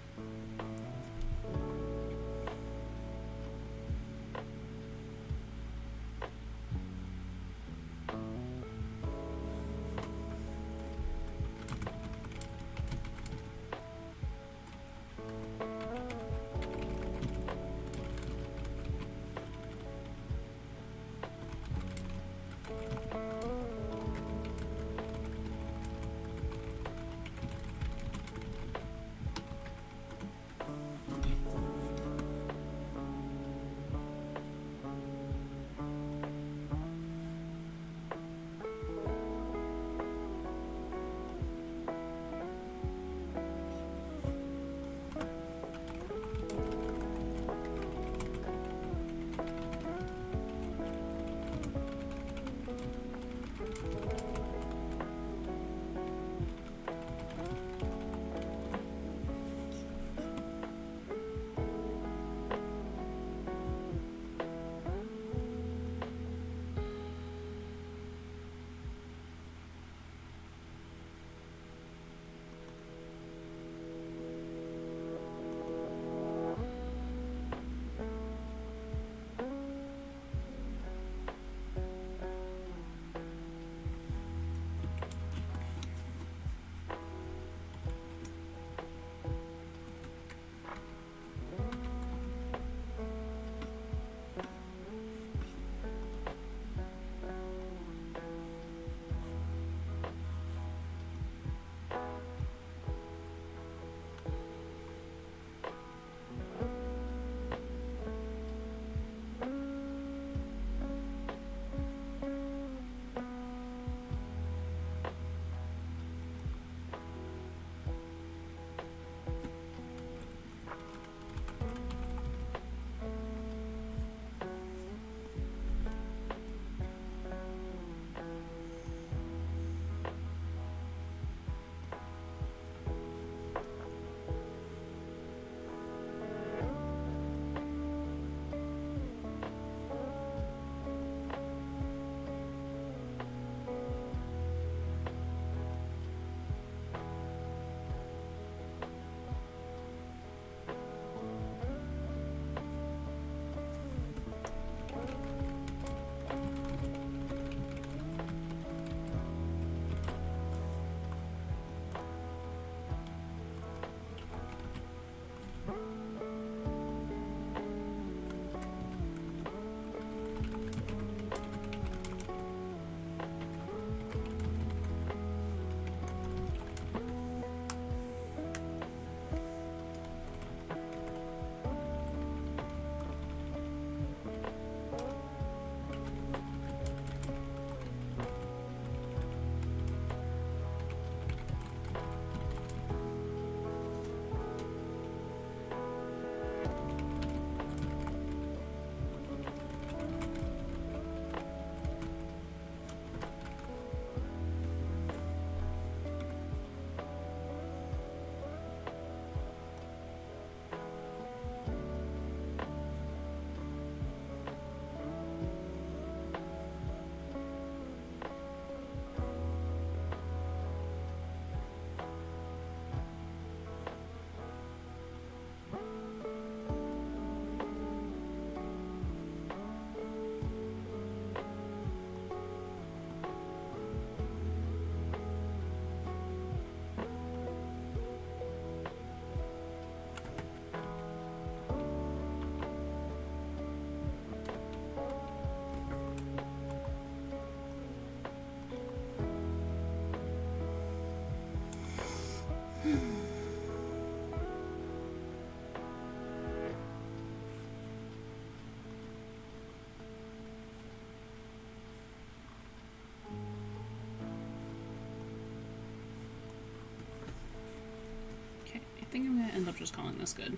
myself just calling this good.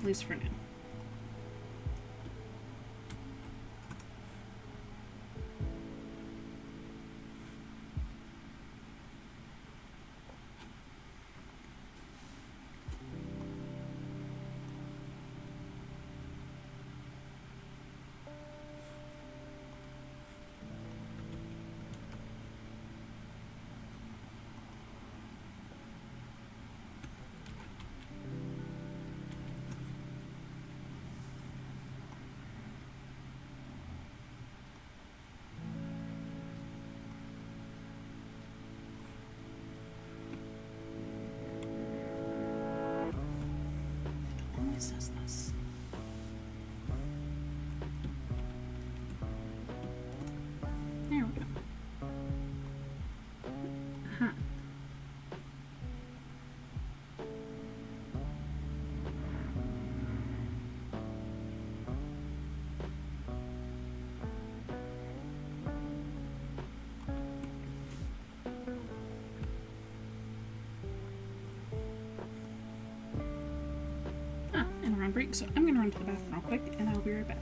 At least for now. Says this. There we go. Huh. And we're on break, so I'm gonna run to the bathroom real quick and I'll be right back.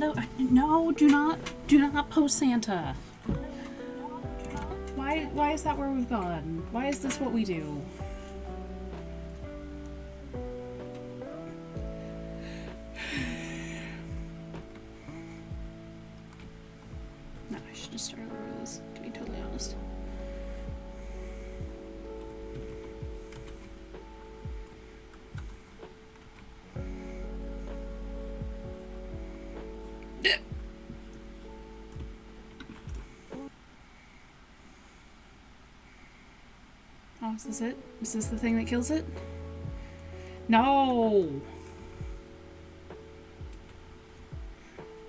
No, no, do not post Santa. Why is that where we've gone? Why is this what we do? No, I should just start over with this, to be totally honest. Oh, is this it? Is this the thing that kills it? No!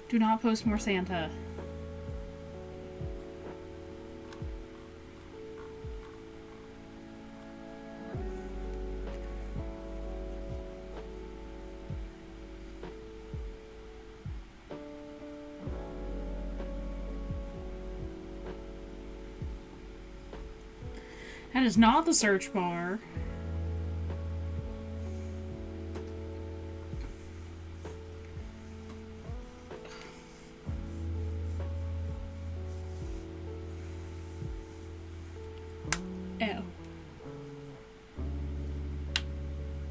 Do not post more Santa. That is not the search bar. Ew.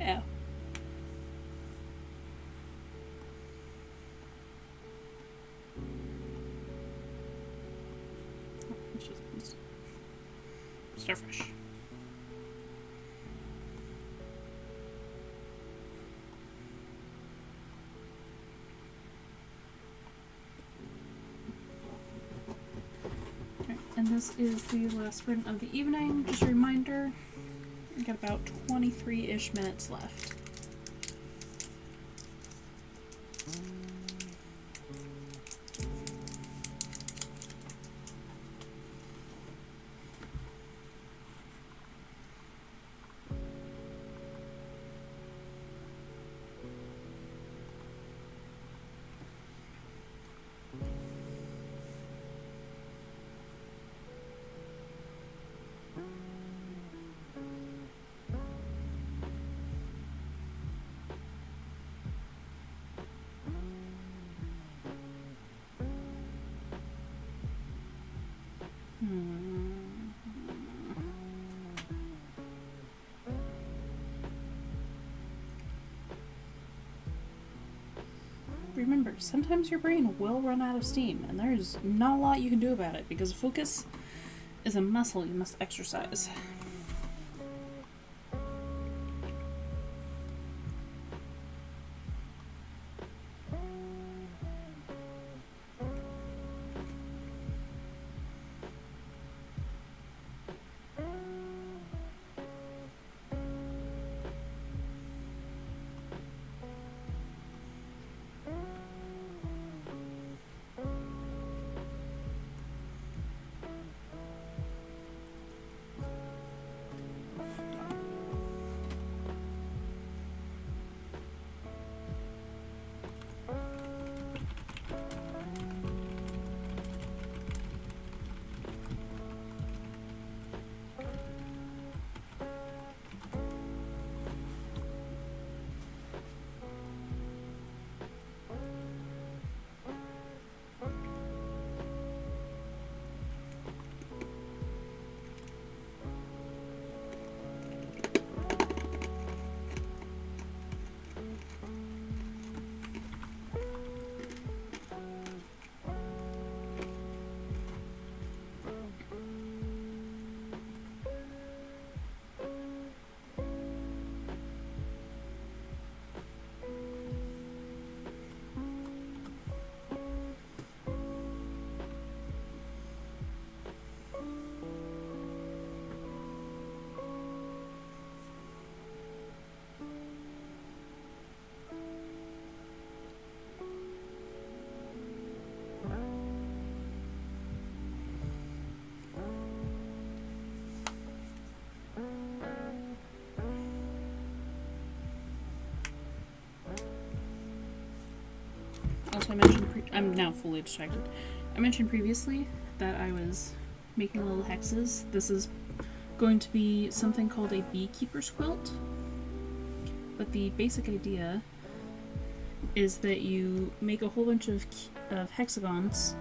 Ew. Starfish. And this is the last sprint of the evening. Just a reminder, we got about 23-ish minutes left. Remember, sometimes your brain will run out of steam, and there's not a lot you can do about it, because focus is a muscle you must exercise. Also, I mentioned I'm now fully distracted. I mentioned previously that I was making little hexes. This is going to be something called a beekeeper's quilt. But the basic idea is that you make a whole bunch of hexagons,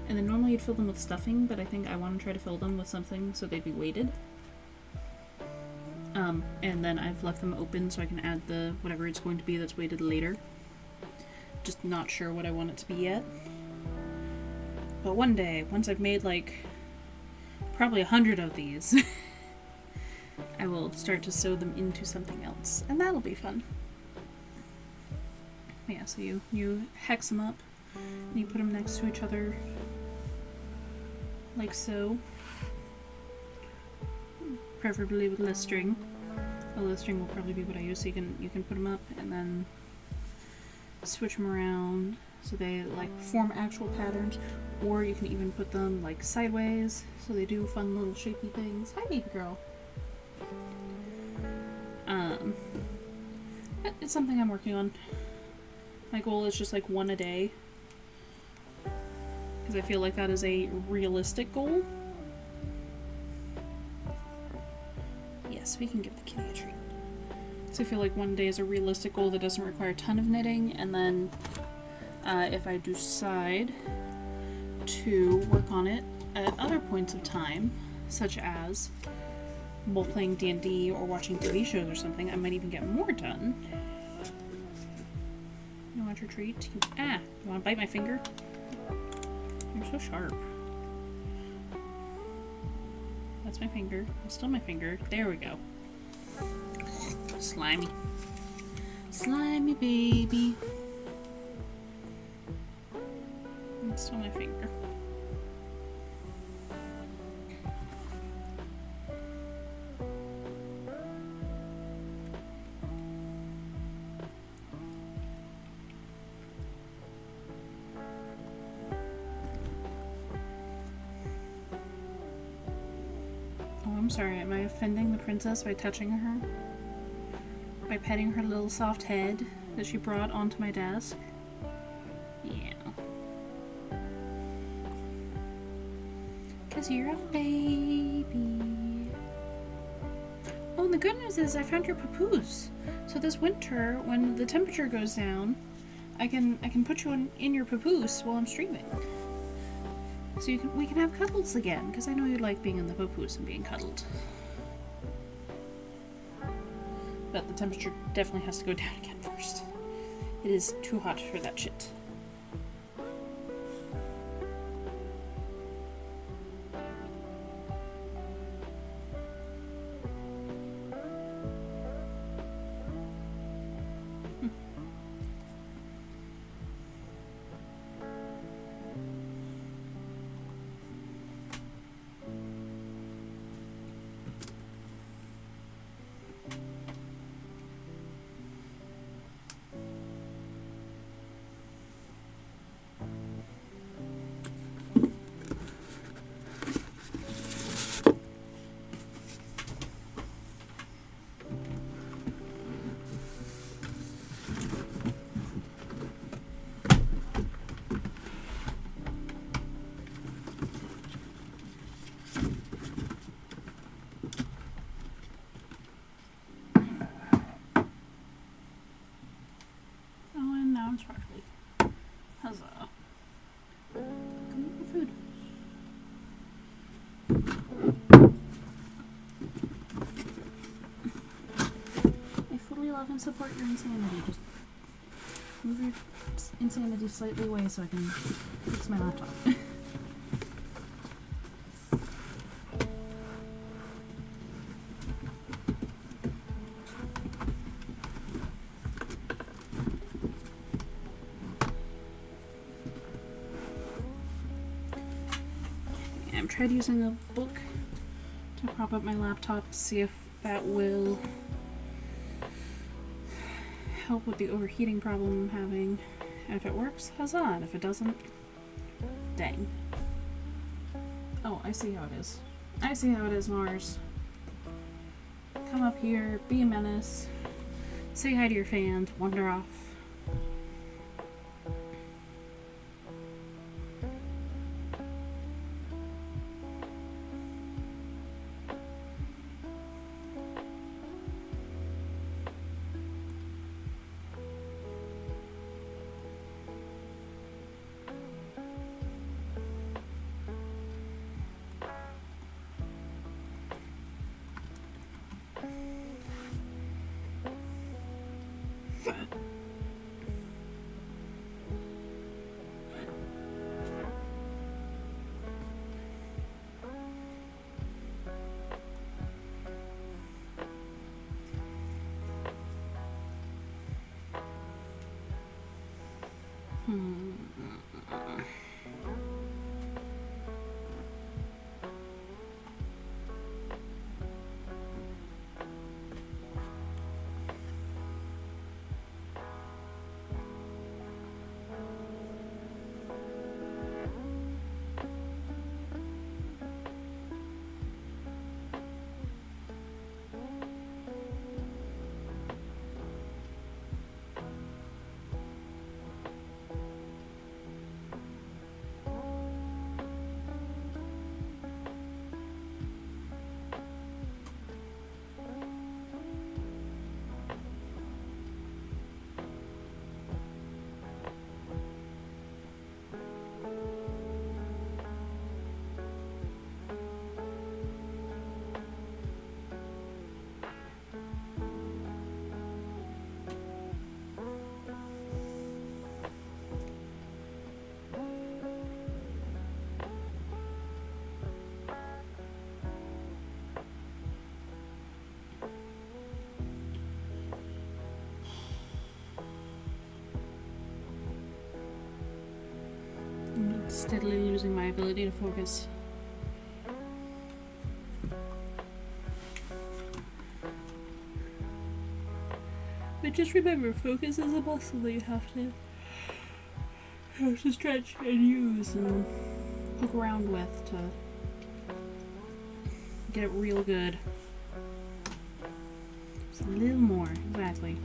and then normally you'd fill them with stuffing, but I think I want to try to fill them with something so they'd be weighted. And then I've left them open so I can add the whatever it's going to be that's weighted later. Just not sure what I want it to be yet. But one day, once I've made like probably 100 of these, I will start to sew them into something else, and that'll be fun. Yeah, so you hex them up, and you put them next to each other, like so. Preferably with less string. Although the string will probably be what I use, so you can put them up and then switch them around so they like form actual patterns, or you can even put them like sideways so they do fun little shapy things. Hi, baby girl. It's something I'm working on. My goal is just like one a day, because I feel like that is a realistic goal. Yes, we can give the kitty a treat. So I feel like one day is a realistic goal that doesn't require a ton of knitting, and then if I decide to work on it at other points of time, such as while playing D&D or watching TV shows or something, I might even get more done. You want your treat? You want to bite my finger? You're so sharp. That's my finger. It's still my finger. There we go. Slimy. Slimy baby. It's still my finger. I'm sorry, am I offending the princess by touching her? By petting her little soft head that she brought onto my desk? Yeah. 'Cause you're a baby. Oh, and the good news is I found your papoose. So this winter, when the temperature goes down, I can put you in your papoose while I'm streaming. So we can have cuddles again, because I know you like being in the papoose and being cuddled. But the temperature definitely has to go down again first. It is too hot for that shit. Sparkly. Huzzah. Come eat your food. I fully love and support your insanity. Just move your insanity slightly away so I can fix my laptop. I've tried using a book to prop up my laptop to see if that will help with the overheating problem I'm having. And if it works, huzzah, and if it doesn't, dang. Oh, I see how it is. I see how it is, Mars. Come up here, be a menace, say hi to your fans, wander off. Steadily losing my ability to focus. But just remember, focus is a muscle that you have to stretch and use and poke around with to get it real good. Just a little more, exactly.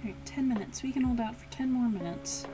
Alright, 10 minutes. We can hold out for 10 more minutes.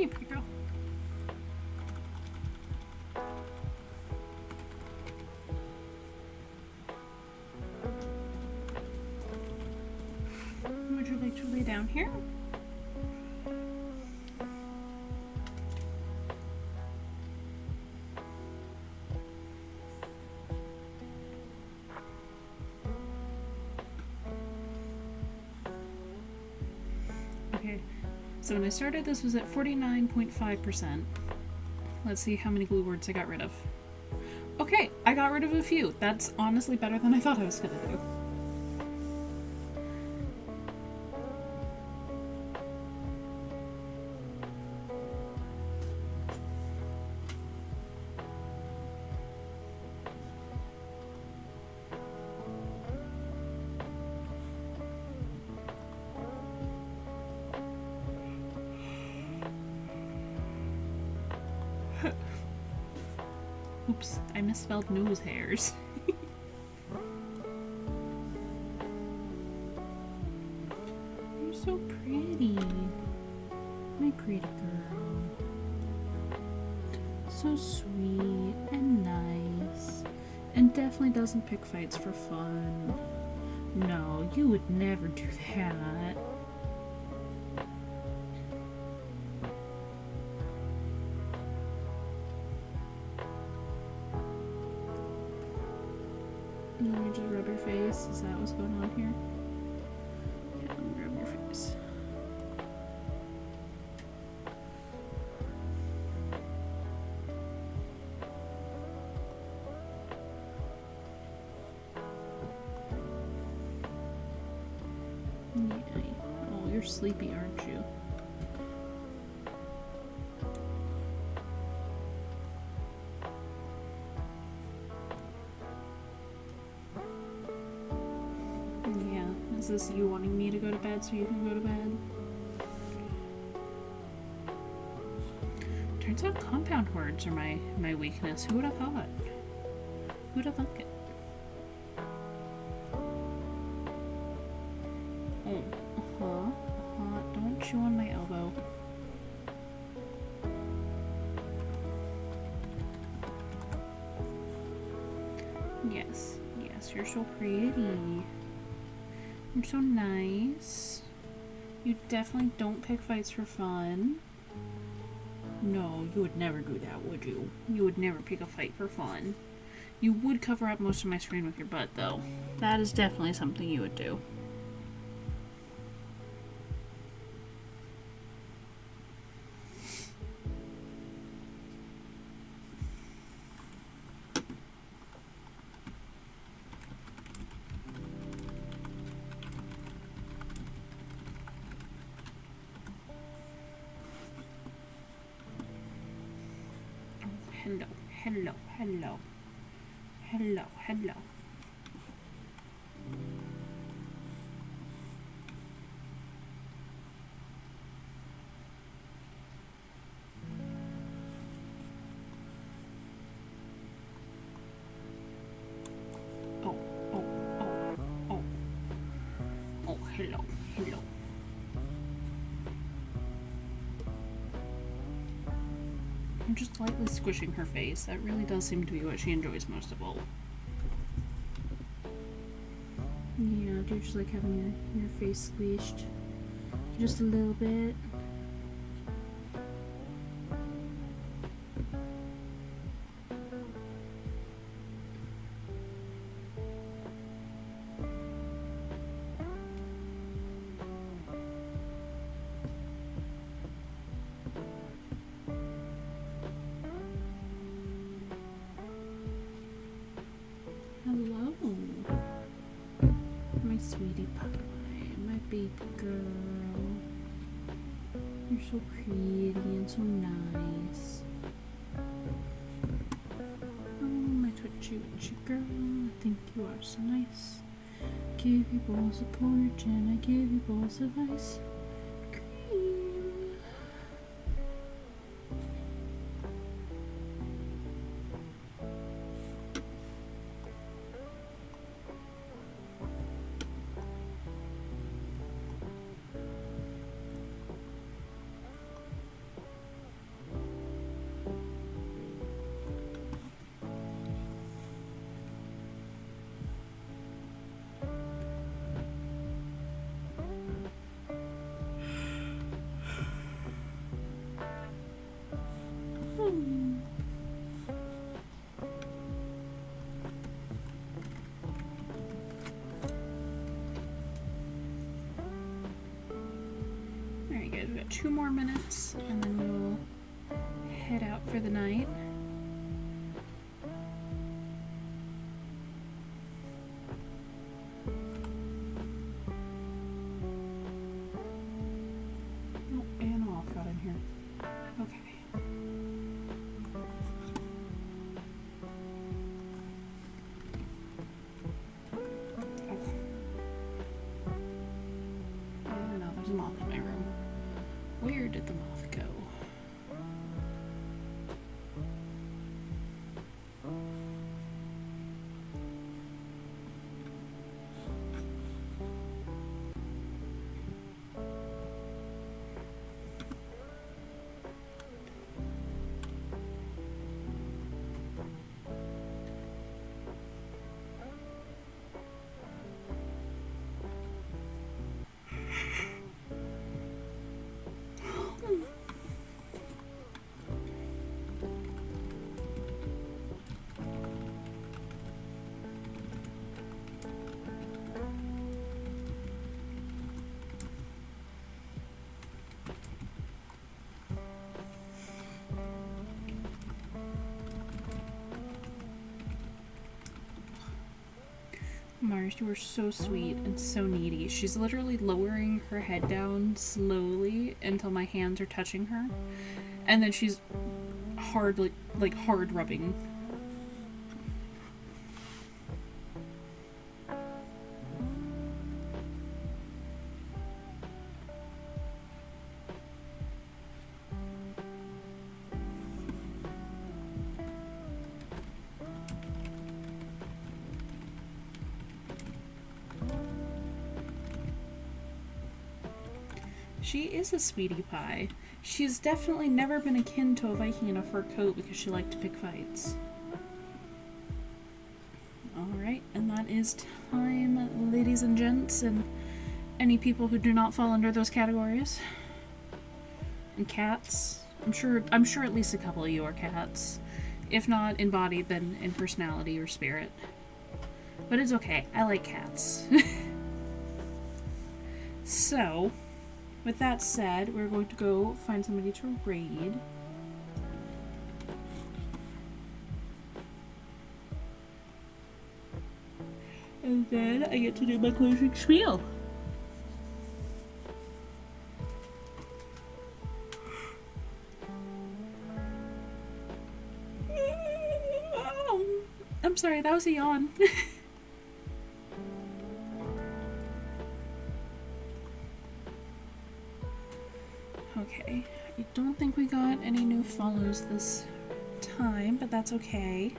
Hey, pretty girl. Would you like to lay down here? Okay, so when I started, this was at 49.5%. Let's see how many glue words I got rid of. Okay, I got rid of a few. That's honestly better than I thought I was gonna do. Oops, I misspelled nose hairs. You're so pretty. My pretty girl. So sweet and nice. And definitely doesn't pick fights for fun. No, you would never do that. Let me just rub your face. Is that what's going on here? Yeah, let me rub your face. Yeah. Oh, you're sleepy, aren't you? Is this you wanting me to go to bed so you can go to bed? Turns out compound words are my weakness. Who would have thought? Who would have thunk it? Oh, don't chew on my elbow. Yes, you're so pretty. You're so nice. You definitely don't pick fights for fun. No, you would never do that, would you? You would never pick a fight for fun. You would cover up most of my screen with your butt, though. That is definitely something you would do. Hello. Oh, hello. I'm just lightly squishing her face. That really does seem to be what she enjoys most of all. Yeah, do you just like having your face squished? Just a little bit. Hello, my sweetie pie, my baby girl. You're so pretty and so nice. Oh, my twitchy girl, I think you are so nice. Give you bowls of porridge and I give you bowls of ice cream. Okay, we've got 2 more minutes, and then we will head out for the night. Oh, and off got in here. Okay. Oh, no, there's a moth in my room. Where did the moth go? Mars, you are so sweet and so needy. She's literally lowering her head down slowly until my hands are touching her. And then she's hard rubbing. She is a sweetie pie. She's definitely never been akin to a Viking in a fur coat because she liked to pick fights. Alright, and that is time, ladies and gents, and any people who do not fall under those categories. And cats. I'm sure at least a couple of you are cats. If not in body, then in personality or spirit. But it's okay. I like cats. So, with that said, we're going to go find somebody to raid. And then I get to do my closing spiel. I'm sorry, that was a yawn. Okay, I don't think we got any new follows this time, but that's okay.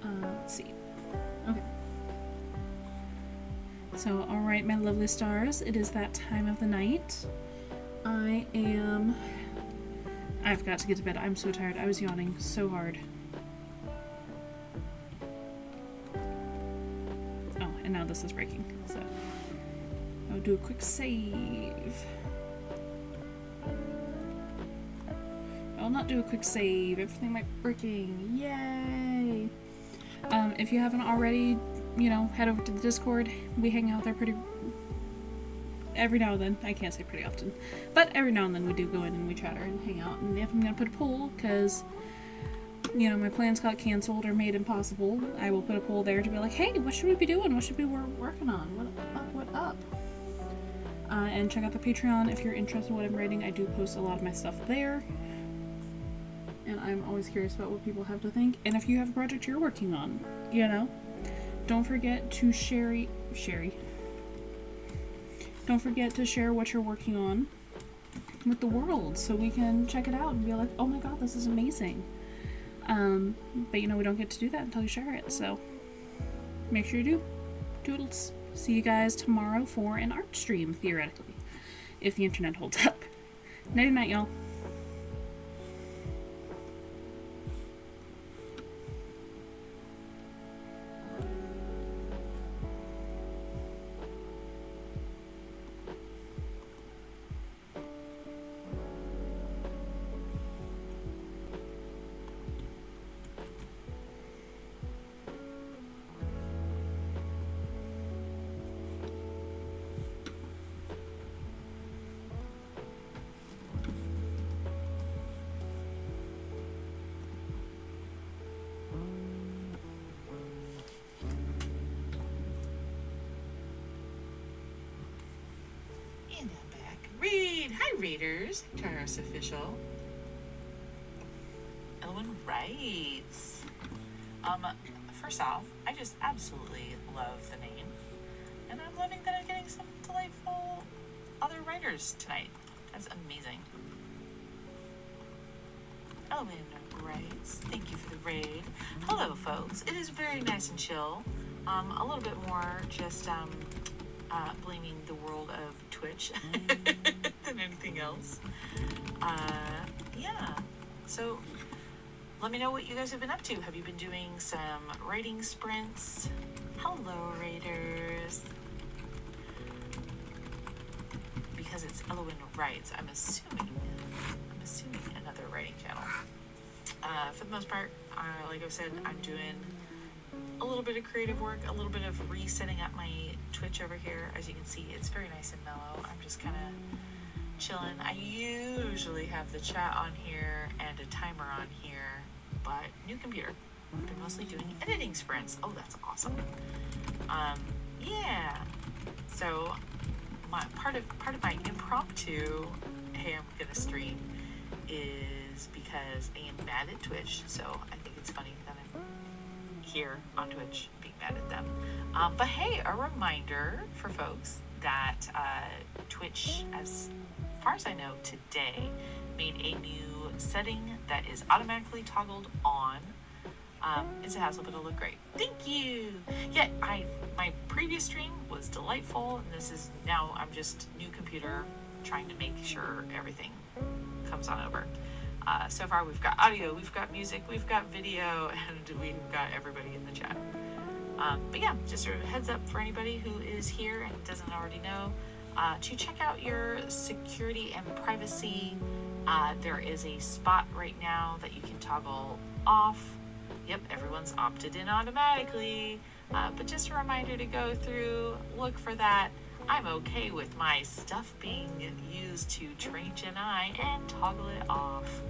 Let's see. Okay. So, alright, my lovely stars, it is that time of the night. I've got to get to bed. I'm so tired. I was yawning so hard. Oh, and now this is breaking, so I'll do a quick save. I'll not do a quick save. Everything might be breaking. Yay! If you haven't already, head over to the Discord. We hang out there every now and then. I can't say pretty often, but every now and then we do go in and we chatter and hang out. And if I'm gonna put a poll, because my plans got canceled or made impossible, I will put a poll there to be like, hey, what should we be doing? What should we be working on? What up? And check out the Patreon if you're interested in what I'm writing. I do post a lot of my stuff there, and I'm always curious about what people have to think. And if you have a project you're working on, don't forget to share. Don't forget to share what you're working on with the world so we can check it out and be like, oh my god, this is amazing. But we don't get to do that until you share it, so make sure you do. Doodles. See you guys tomorrow for an art stream, theoretically, if the internet holds up. Nighty night, y'all. Read! Hi, readers. Taurus Official. Elwin writes. First off, I just absolutely love the name. And I'm loving that I'm getting some delightful other writers tonight. That's amazing. Elwin writes, thank you for the raid. Hello, folks. It is very nice and chill. A little bit more just blaming the world of Twitch than anything else. Yeah. So let me know what you guys have been up to. Have you been doing some writing sprints? Hello, raiders. Because it's Elwin Writes, I'm assuming another writing channel. For the most part, like I said, I'm doing a little bit of creative work, a little bit of resetting up my Twitch over here. As you can see, it's very nice and mellow. I'm just kind of chilling. I usually have the chat on here and a timer on here, but new computer. I've been mostly doing editing sprints. Oh, that's awesome. Yeah. So my part of my impromptu, hey, I'm gonna stream, is because I am mad at Twitch. So I think it's funny that I'm here on Twitch being mad at them. But hey, a reminder for folks that Twitch, as far as I know today, made a new setting that is automatically toggled on. It's a hassle, but it'll look great. Thank you. Yeah, my previous stream was delightful, and this is now I'm just new computer trying to make sure everything comes on over. So far we've got audio, we've got music, we've got video, and we've got everybody in the chat. But yeah, just a heads up for anybody who is here and doesn't already know, to check out your security and privacy. There is a spot right now that you can toggle off. Yep, everyone's opted in automatically. But just a reminder to go through, look for that. I'm okay with my stuff being used to train Gen I and toggle it off.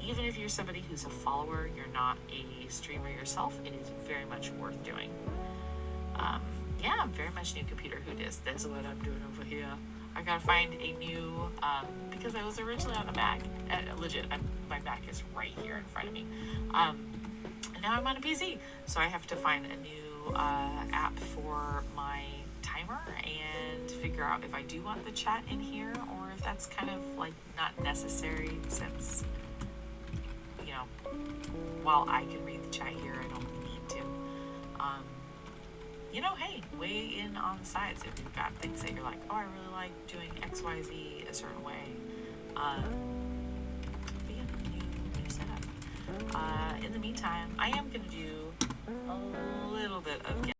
Even if you're somebody who's a follower, you're not a streamer yourself, it is very much worth doing. Yeah, I'm very much new computer who dis. That's what I'm doing over here. I gotta find a new, because I was originally on a Mac, legit, my Mac is right here in front of me. And now I'm on a PC, so I have to find a new app for my timer and figure out if I do want the chat in here or if that's kind of like not necessary, since, you know, while I can read the chat here, I don't need to. You know, hey, weigh in on the sides if you've got things that you're like, oh, I really like doing XYZ a certain way. But yeah, new setup. In the meantime, I am going to do a little bit of